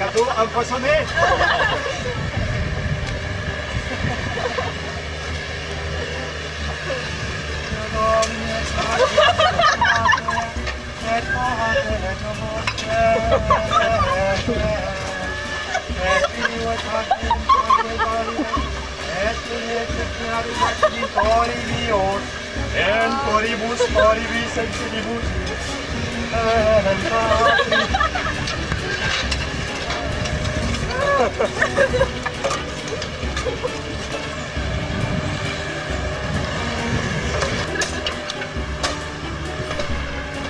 Speaker 1: bateau empoisonné. En poribus, poribus, en filibus, en patri.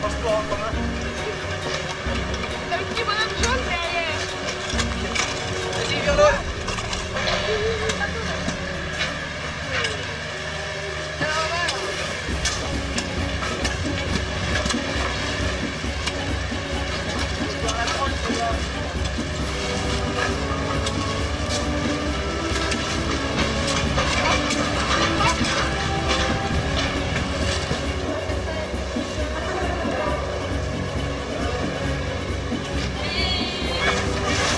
Speaker 1: Transport en commun.
Speaker 4: T'as un petit bonhomme jaune derrière.
Speaker 1: Vas-y, viens là.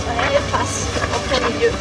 Speaker 7: Ouais, passe, en plein milieu.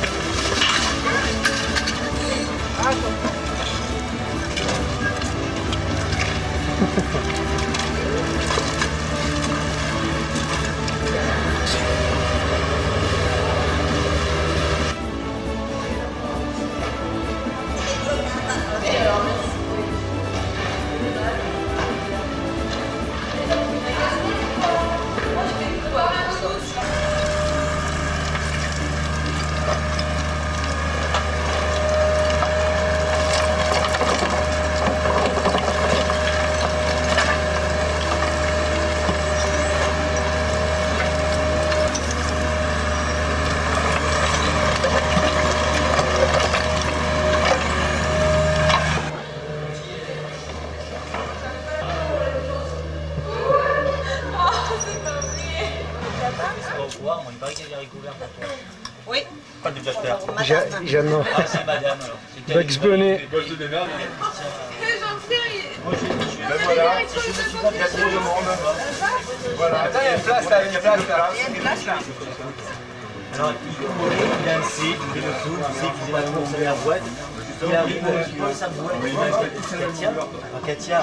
Speaker 6: Il paraît qu'il y a des haricots verts pour toi.
Speaker 5: Oui.
Speaker 6: Pas de docteur.
Speaker 12: Jeanne.
Speaker 6: Ah, c'est madame alors.
Speaker 12: Bugs Bunny.
Speaker 4: Jean-Pierre,
Speaker 1: Ben voilà, il y a trop de monde. Voilà.
Speaker 2: Attends, il y a une place là, il y a une place là.
Speaker 5: Il y a une place là.
Speaker 6: Alors, il a un C, il fait le foot, tu sais, il faisait la course à la boîte. Il arrive, il prend sa boîte, Katia. Ah, Katia.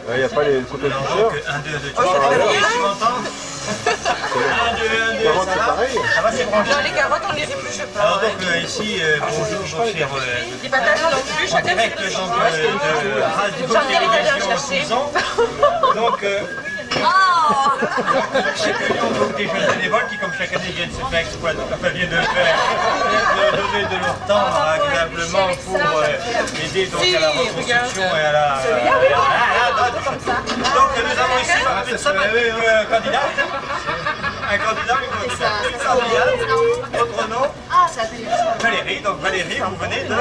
Speaker 12: Il n'y a pas les photos de
Speaker 6: Alors,
Speaker 12: t-shirt.
Speaker 6: 1, 2, 2, tu m'entends 1, 2, 1, 2, ça va Ça va, c'est branché.
Speaker 5: Non, les carottes, on les épluche pas.
Speaker 6: Alors donc ici, bonjour mon cher,
Speaker 5: Les patates non plus,
Speaker 6: en
Speaker 5: chacun
Speaker 6: direct
Speaker 5: fait
Speaker 6: donc,
Speaker 5: son
Speaker 6: de Radio Télévision 6 ans. Donc accueillons donc des jeunes bénévoles qui, comme chaque année, viennent se faire exploiter, enfin viennent de donner de leur temps agréablement pour aider donc à la reconstruction et à la... Donc nous avons ici une sympathique candidate. Un candidat, une candidate. Votre nom?
Speaker 7: Ah, ça s'appelle
Speaker 6: Valérie, donc Valérie, vous venez de...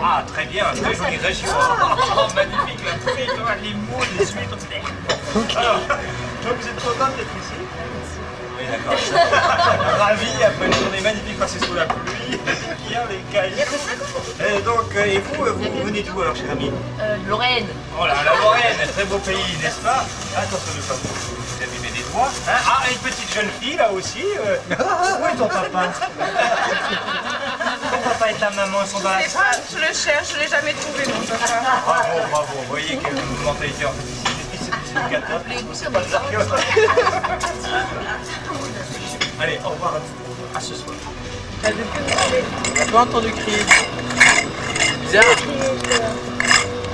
Speaker 6: Ah, très bien, très jolie région. Oh, magnifique, la pluie, les moules, les huîtres. Alors, donc vous êtes contente d'être ici? Oui, d'accord. Ravi, après une journée magnifique passée sous la pluie, hier les cailloux. Et donc, et vous venez d'où alors, cher ami?
Speaker 5: Lorraine.
Speaker 6: Oh là, la Lorraine, très beau pays, n'est-ce pas? Attention de ne pas vous abîmer des doigts. Hein? Ah, une petite jeune fille là aussi. Où est ton papa? Ton papa et ta maman sont dans la
Speaker 5: Je sais
Speaker 6: salle.
Speaker 5: pas, je le cherche, je l'ai jamais trouvé mon papa.
Speaker 6: Bravo, bravo. Vous voyez quelle mentalité en fait. C'est éducateur. C'est pas des archéologues. Allez, au revoir à vous. À ce soir.
Speaker 10: On n'a pas entendu crier. Bizarre.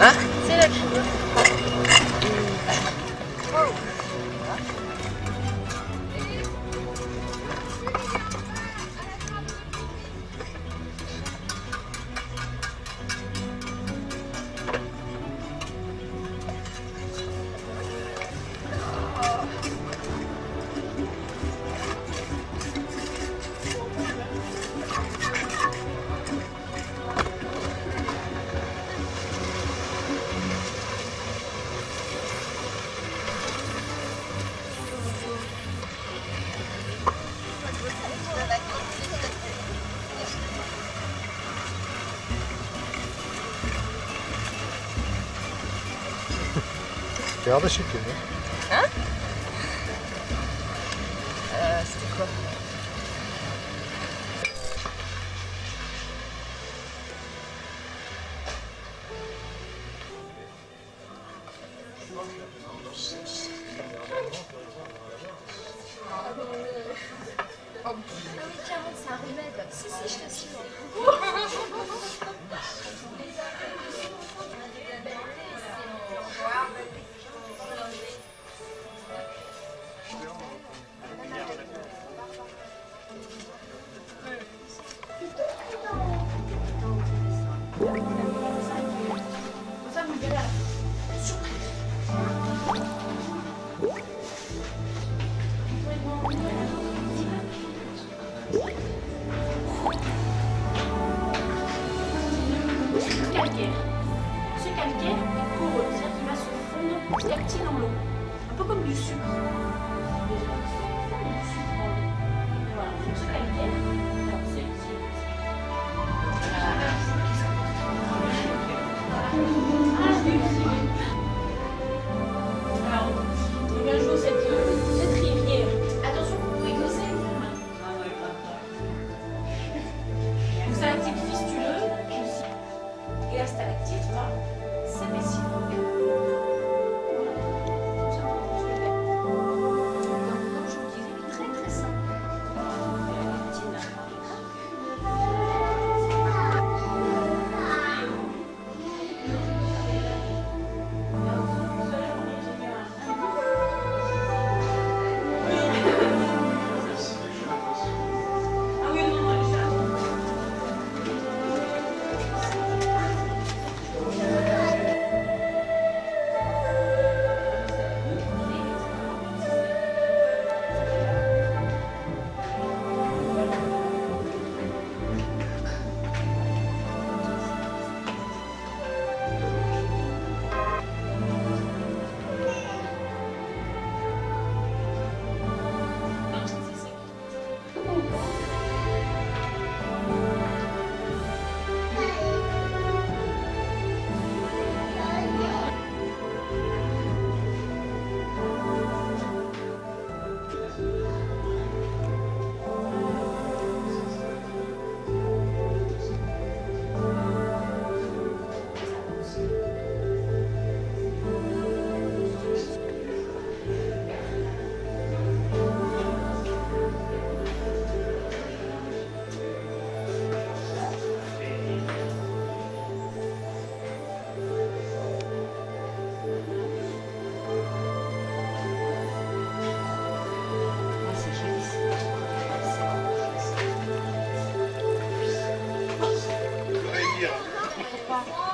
Speaker 10: Hein?
Speaker 7: C'est la criée.
Speaker 12: Regarde, je sais
Speaker 5: Hein? C'était quoi?
Speaker 7: Ah oui, Caroline, c'est un remède. Si, je te suis.
Speaker 5: Calcaire. Ce calcaire est poreux, c'est-à-dire qu'il va se fondre petit à petit dans l'eau. Un peu comme du sucre. Voilà, donc ce calcaire, alors c'est ici. Alors, donc un jour, cette rivière, attention, vous pouvez gosser. Donc stalactite fistuleuse, et la stalactite va s'épaissir. Comme je vous disais, très très simple.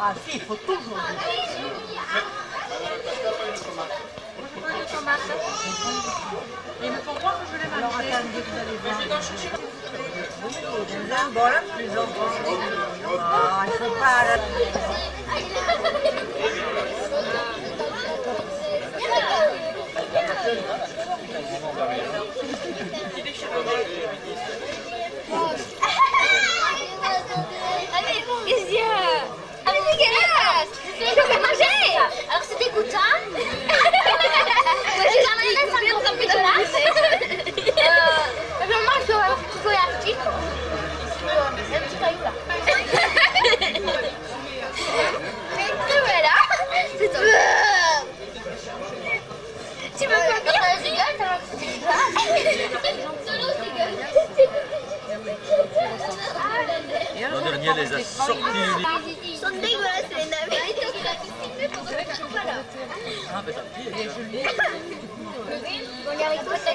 Speaker 11: Ah si, il faut toujours dire.
Speaker 4: Il me faut croire que je l'ai mal.
Speaker 11: Alors attendez, vous allez voir.
Speaker 4: Bon, là, plus enfants.
Speaker 11: Ah, il faut pas...
Speaker 7: Allez, qu'est-ce qu'il y a? Ah mais dégueulasse! Je vais manger! Alors c'est dégoûtant? Moi j'ai jamais laissé un peu dégueulasse! Je mange un chocolat arctique. Un petit caillou là. Et voilà! C'est tout. Tu veux pas dire? T'as un rigole, t'as un
Speaker 6: L'an dernier, elle les a sortis.
Speaker 7: Ils sont dégueulasses les navets.
Speaker 6: Ah, ben tant pis.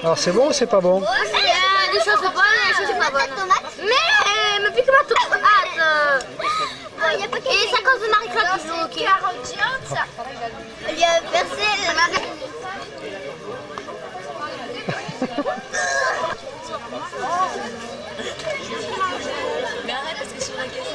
Speaker 12: Alors c'est bon ou c'est pas bon?
Speaker 7: Des choses bonnes, des choses pas bonnes. Mais me pique ma tomate. Et c'est à cause de Marie-Claude que je joue au hockey. Il y a versé
Speaker 5: Mais arrête parce que sur la caisse,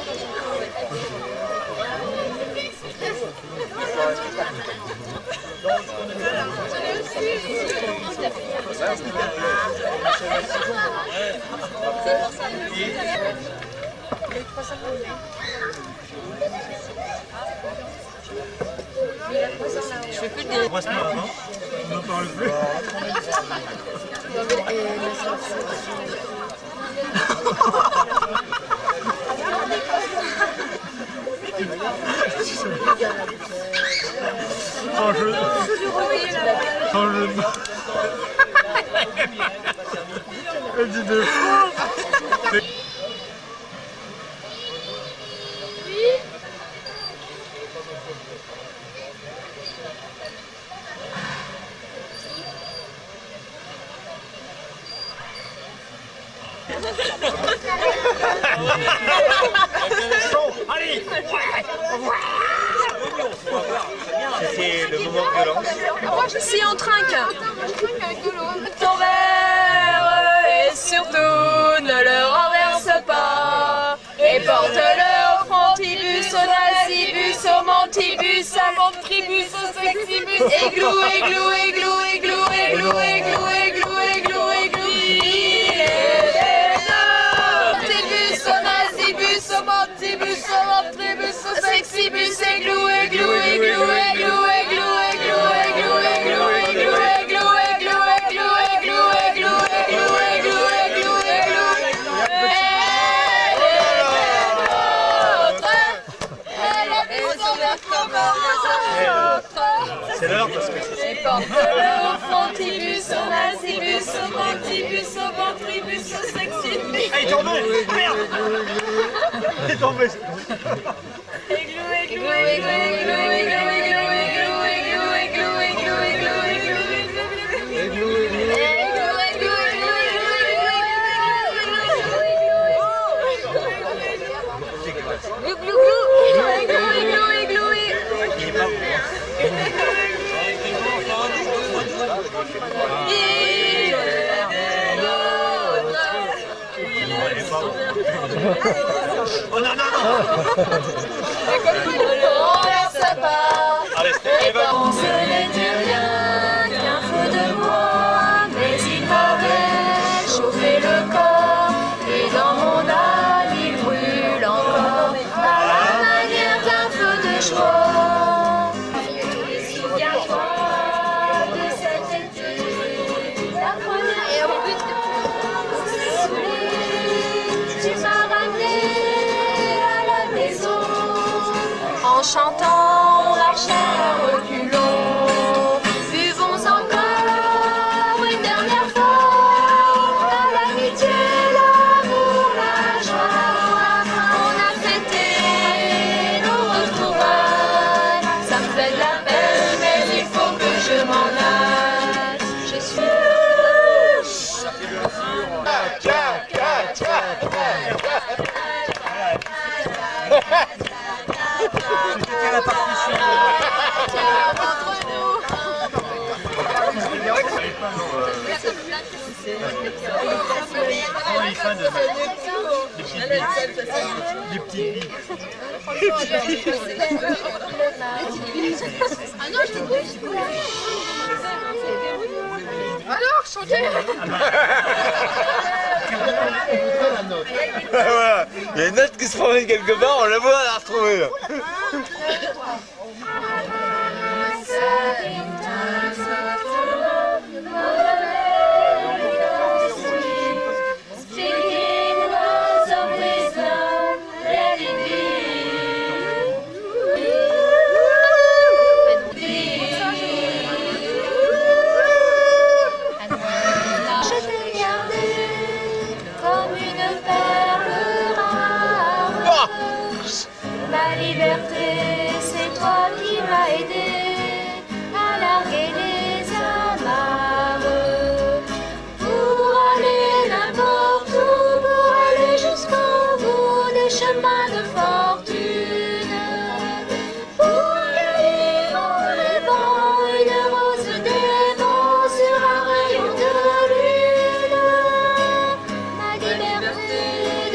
Speaker 11: Je fais plus des... On reste là, non? On n'en parle plus. Sans jeu. Sans jeu.
Speaker 1: Elle dit deux fois.
Speaker 11: Allez. C'était le moment de violence.
Speaker 4: Si on trinque. Ton verre et surtout ne le renverse pas. Et porte-le au frontibus, au nazibus, au montibus, à montribus, au sexibus. Églou, églou, églou, églou, églou, églou, églou, églou, églou. Il est montibus, au nazibus, au montibus, au montribus, au sexibus. Églou, églou, églou, églou, églou, églou, églou, églou, églou, églou, églou, églou, églou, églou, églou, églou, églou, églou.
Speaker 11: C'est l'heure parce que
Speaker 4: et porte-le au frontibus, au nazibus, au montibus, au ventribus, au sexibus.
Speaker 11: il est tombé. Merde. Il est tombé.
Speaker 4: Églou, églou, églou, églou, églou, églou, églou, églou, églou, églou, églou, églou,
Speaker 11: Oh non, non, non.
Speaker 4: On verse pas.
Speaker 11: Allez,
Speaker 4: Et bon, ce n'était rien qu'un feu de bois, mais il m'avait chauffé le corps, et dans mon âme il brûle encore, à la manière d'un feu de joie. Souviens-toi de cet été, la première et au but tu m'as ramené à la maison, en chantant marche à reculons. Buvons encore une dernière fois à l'amitié, l'amour, la joie. On a fêté nos retrouvailles, ça me fait de la peine, mais il faut que je m'en aille. Je suis
Speaker 11: C'était la partition. Les fans de des petites billes.
Speaker 4: Ah non, je te coupe. Alors, chantez.
Speaker 13: Voilà. Il y a une note qui se promène quelque part, on la voit, on l'a retrouvée.
Speaker 4: Comme une perle rare. Ma liberté, c'est toi qui m'as aidé à larguer les amarres. Pour aller n'importe où, pour aller jusqu'au bout des chemins de fortune. Pour cueillir en rêvant une rose des vents sur un rayon de lune. Ma liberté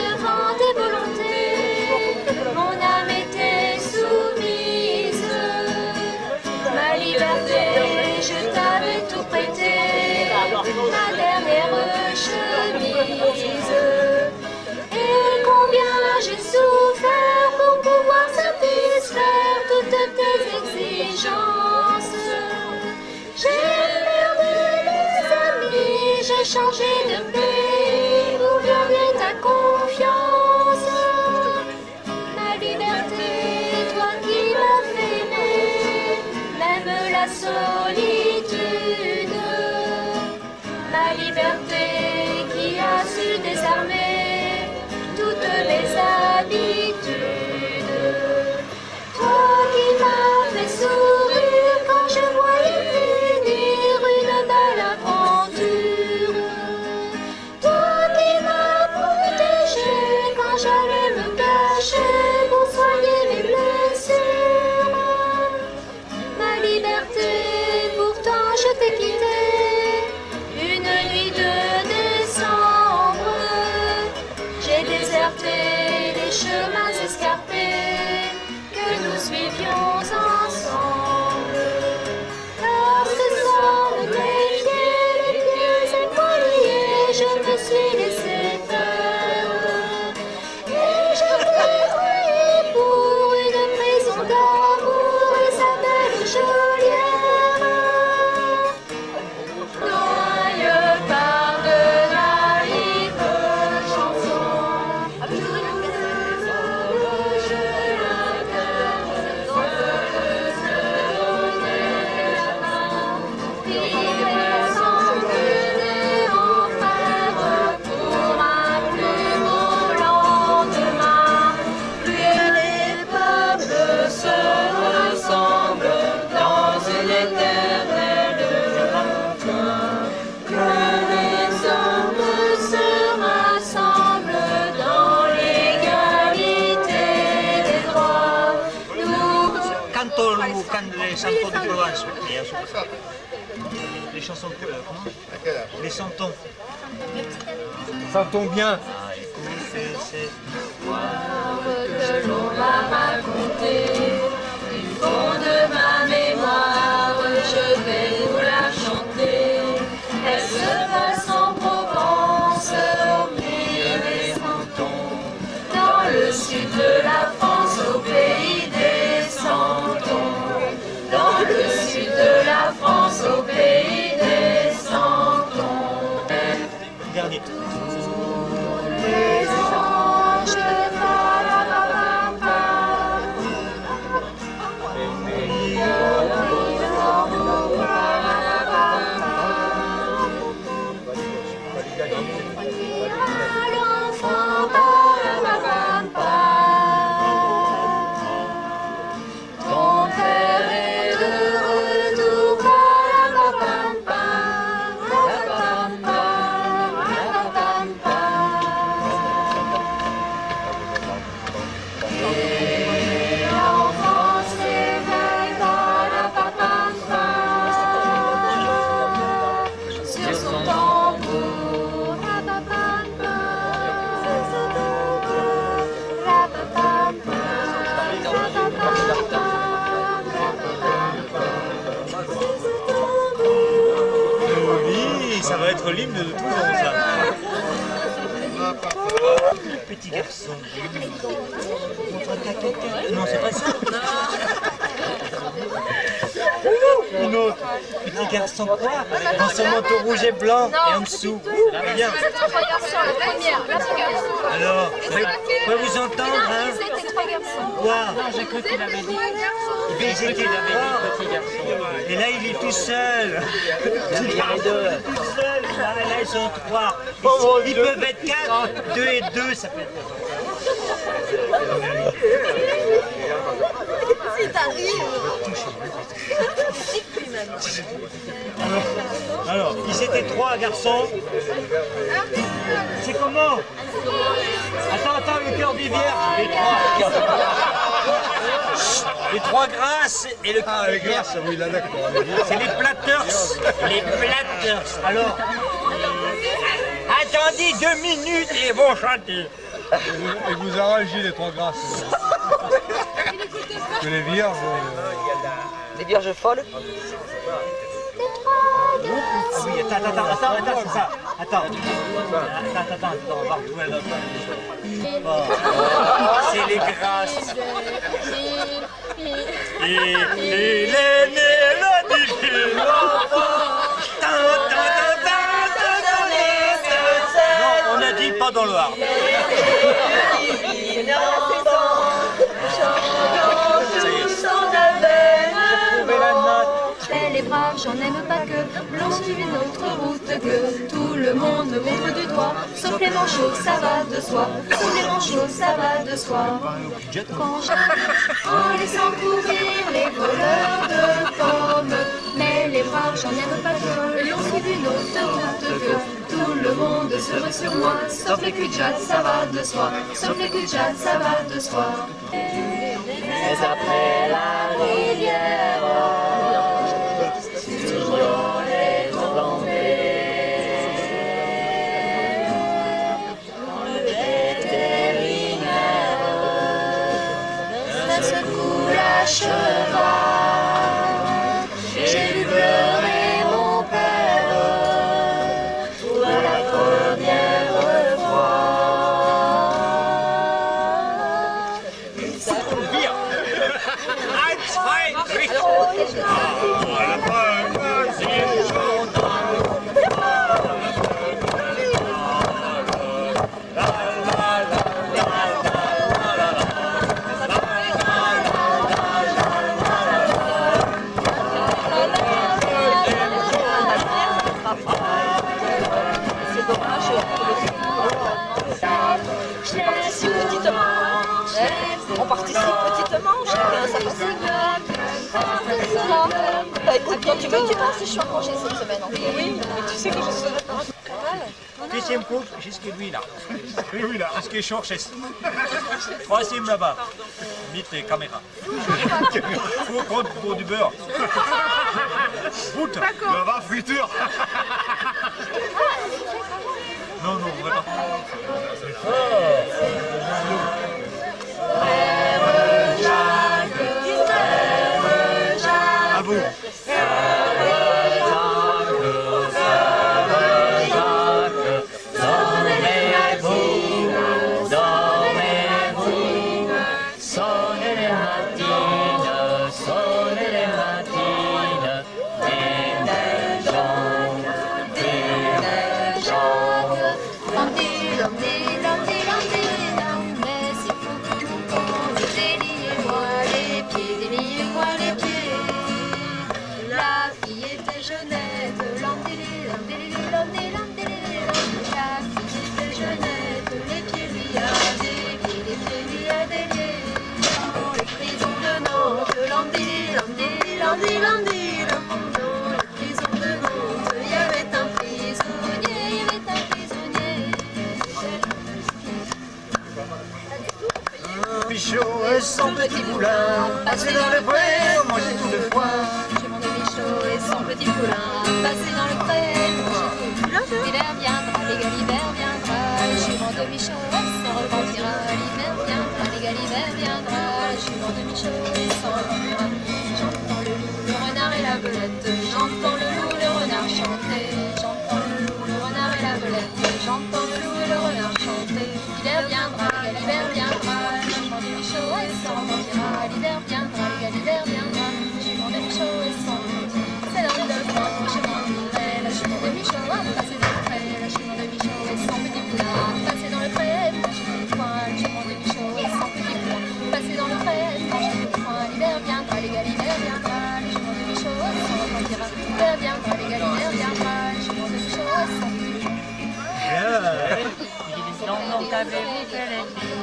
Speaker 4: devant tes volontés, mon âme était soumise. Ma liberté, je t'avais tout prêté, ma dernière chemise. Et combien j'ai souffert pour pouvoir satisfaire toutes tes exigences. J'ai perdu des amis, j'ai changé de pays, où vient bien ta confiance. Ma liberté, toi qui m'as fait aimer, même la solitude. Ma liberté qui a liberté, les chemins escarpés que nous suivions ensemble. Lorsque sont de mes pieds les pieds éloignés, je me suis laissé faire. Et je me croyais pour une prison d'amour et sa belle geôlière. Noyeux par de naïves chansons, je le cœur dans le sonnet la main, il s'engueulait en frères pour un plus beau lendemain. Plus les peuples se ressemblent dans une éternelle fin, que les hommes se rassemblent dans l'égalité des droits.
Speaker 11: Canto les chantons de Provence. Les chansons de comment? Les chantons.
Speaker 1: Sentons bien.
Speaker 11: Ah, écoutez, c'est
Speaker 4: Que l'on m'a raconté du fond de ma mémoire, je vais vous la chanter. Elle se passe en Provence, au milieu des cantons, dans le sud de la France, au pays des Santons. Dans le sud de la France, au pays des Santons.
Speaker 11: dernier.
Speaker 4: Les anges de l'enfant ton père est de retour. Et l'enfant s'éveille sur son tambour.
Speaker 11: Oui, ça va être l'hymne de Toulon, ça. Petit garçon. Non, c'est pas ça. Une autre. Petit garçon quoi? Dans son manteau rouge et blanc et en dessous. Bien. Alors, je peux vous entendre, hein? Quoi?
Speaker 3: J'ai cru qu'il avait dit.
Speaker 11: Ils étaient
Speaker 3: Petit garçon.
Speaker 11: et là, il est tout seul. Il y a les deux. Tout seul. Là, ils sont trois. Ils peuvent être quatre. 2 et 2, ça peut être.
Speaker 7: Si t'arrives.
Speaker 11: Alors, ils étaient trois garçons. C'est comment? Attends, le cœur des vierges. Les trois. Les trois grâces et le cœur des vierges.
Speaker 1: Oui, là, d'accord.
Speaker 11: C'est les platters. Les platters. Alors, attendez 2 minutes et ils vont chanter.
Speaker 1: Et vous arrangez les trois grâces. Que les vierges.
Speaker 8: Des vierges folles.
Speaker 11: Ah oui, attends, c'est ça. Attends, on va retrouver l'autre. C'est les grâces. Il est né le divin enfant. Non, on a dit pas dans le Var.
Speaker 4: Les braves, j'en aime pas que l'on suive une autre route que tout le monde montre du doigt. Sauf les manchots, ça va de soi. Sauf les manchots, ça va de soi. Quand en laissant courir les voleurs de pommes. Mais les braves, j'en aime pas que l'on suive une autre route que tout le monde se rue sur moi. Sauf les cul-de-jatte, ça va de soi. Sauf les cul-de-jatte, ça va de soi. Mais après la rivière, toujours les tombées. Quand le été cheval. J'ai vu pleurer mon père pour la première fois.
Speaker 14: On participe petitement, chacun sa façon. Bah écoute, toi tu me diras si je suis en congé cette semaine. Oui, mais tu sais que je serai pas.
Speaker 11: Deuxième couple, jusqu'à lui là. Lui là, jusqu'à Chorchès. Troisième là-bas. Vite les caméras. Faut compte pour du beurre. Route. Là-bas, friture. Non, non, vraiment. À vous. Bichot et son petit poulain, passé dans le pré, manger tout le foin.
Speaker 4: J'ai mon demi-chaud et son petit poulain, passé dans le pré, manger tout le foin. L'hiver viendra, l'égal l'hiver viendra, je suis mon demi-chaud et s'en repentira. L'hiver viendra, l'égal l'hiver viendra, je suis mon demi-chaud et s'en repentira. J'entends le loup, le renard et la belette, j'entends le loup, le renard chanter. J'entends le loup, le renard et la belette, j'entends le loup et le renard chanter. L'hiver viendra, l'égal l'hiver viendra, l'hiver viendra, l'égal l'hiver viendra, je suis mon demi-chaud et sans c'est dans le fond, je m'en irai, là je suis mon demi-chaud, passer dans le pré, là je suis mon demi-chaud et sans petit poulain, passer dans le pré, manger tout le foin, je suis mon demi-chaud et sans petit poulain, passer dans le pré, manger tout le foin, l'hiver viendra, l'égal l'hiver viendra, je suis mon demi-chaud et sans repentira, l'hiver viendra, l'égal l'hiver viendra, je suis mon demi-chaud et sans petit poulain.
Speaker 15: Donc avez-vous fait les filles?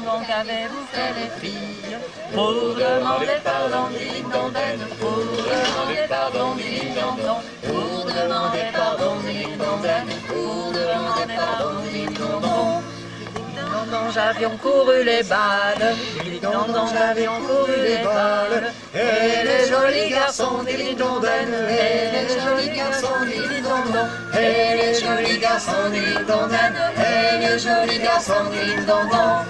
Speaker 15: Donc avez-vous fait les filles? Pour demander pardon, ding-dong-den. Pour demander pardon, ding-dong-dong. Pour demander pardon, ding-dong-den. Pour demander pardon, ding-dong-dong. Ding-dong-dong, j'avions couru les balles. Ding-dong-dong, j'avions couru les balles. Et les jolis garçons, ding-dong-den. Et les jolis garçons, ding-dong-dong. Et les jolis garçons, ding-dong-den. Et les jolis garçons, ding-dong-dong.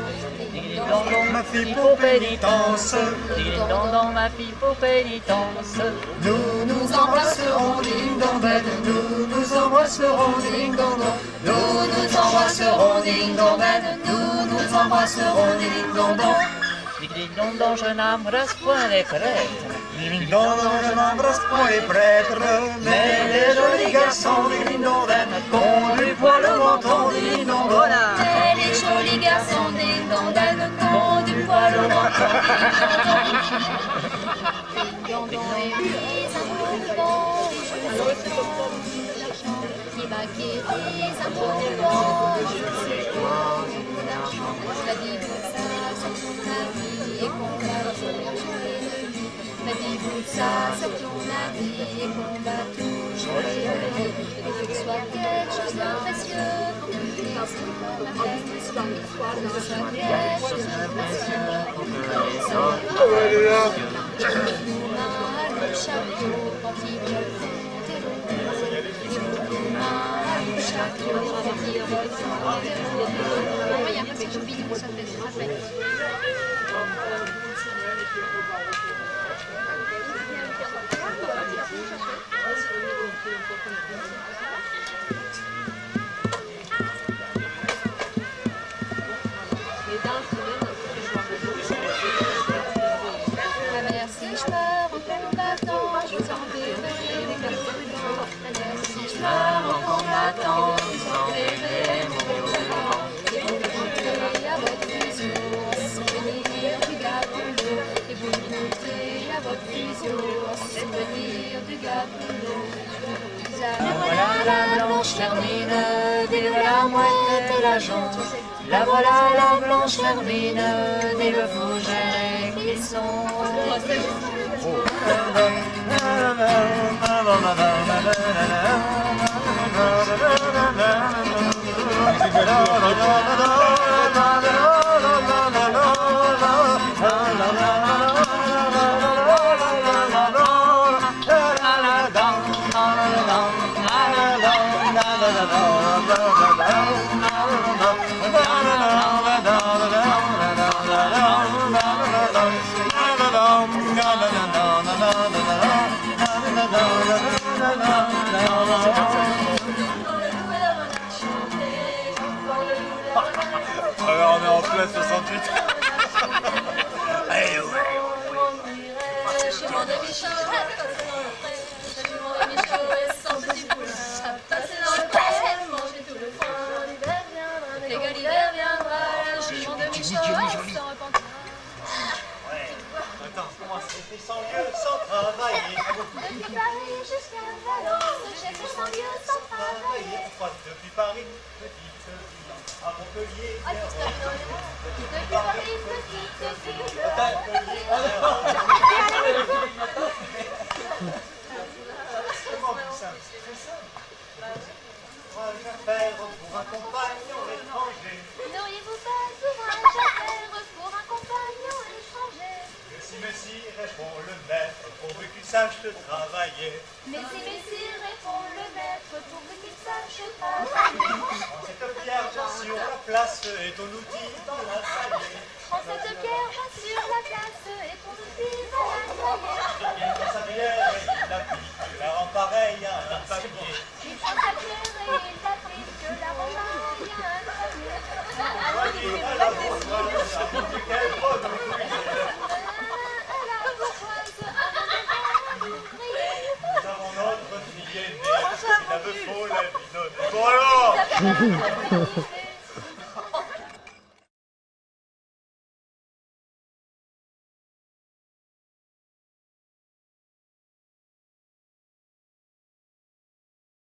Speaker 15: Ding-dong-dong, ma fille pour pénitence. Ding-dong-dong, ma fille pour pénitence. Nous nous embrasserons, ding-dong-den. Nous nous embrasserons, ding-dong-dong. Nous nous embrasserons, ding-dong-den. Nous nous embrasserons, ding-dong-dong. Ding-dong-dong, je n'embrasse point les prêtres.
Speaker 11: Ding-dong-dong, je n'embrasse point les prêtres. Mais les jolis garçons, ding-dong-den, qu'ont du poil au menton, ding-dong-dong.
Speaker 4: Et les jolis garçons, ding-dong-den, qu'ont du poil au menton, ding-dong-dong. Et les amours bons, qui va guérir les amours bons, je sais quoi, l'argent, la vie pour ça, sur ton avis, et qu'on va toujours jouer de lui. La vie pour ça, sur ton avis, et qu'on va toujours jouer de lui. Et que ce soit quelque chose de précieux, qu'on te dise, qu'on appelle, que ce soit quelque chose de précieux, qu'on te dise, le chapeau, quand il pleut, t'es le chapeau, quand il pleut, t'es le
Speaker 7: Ma mère, si je meurs en combattant, je vous enverrai des cadeaux. Ma mère, si je meurs en combattant, je vous enverrai mon violon. Et vous goûterez à votre fusion, souvenir du gâteau. Et vous goûterez à votre fusion, souvenir du gâteau. La voilà la blanche hermine, des la mouette et la jonque. La voilà la blanche hermine, des le fougère et clisson.
Speaker 13: Alors on est en plein 68. Allez, ouais.
Speaker 7: Chez mon ami Chauvet, chez mon ami Chauvet, sans petit poule, passer dans le pré, manger tout le foin, l'hiver viendra, l'égal l'hiver viendra, chez mon ami Chauvet, sans repentir.
Speaker 11: Attends, comment c'était sans lieu, sans travailler?
Speaker 7: Depuis Paris jusqu'à Valence, j'ai fait sans lieu, sans travailler.
Speaker 11: Depuis Paris, petite ville, à Montpellier,
Speaker 7: Depuis Paris, petite ville,
Speaker 11: Comment on dit ça? C'est très simple. Ouvrage à faire pour un compagnon étranger.
Speaker 7: n'auriez-vous pas ouvrage à faire pour un compagnon étranger?
Speaker 11: Messi, répond le maître, pourvu qu'il sache travailler.
Speaker 7: Messi, répond le maître, pourvu qu'il sache travailler.
Speaker 11: Prends cette pierre, bien sur la place, et ton outil dans la taille.
Speaker 7: Prends cette pierre, bien sur la place, et ton outil dans la taille.
Speaker 11: Il prend sa bière et il l'applique, la rend pareil à un papier.
Speaker 7: Il prend sa pierre et il l'applique, la rend pareil à un papier.
Speaker 11: Voyez, à la bourgeoise, à mon Dieu, quelle bonne ouvrière. Nous avons notre fille aînée, la veut faux, la vie donne. Bon alors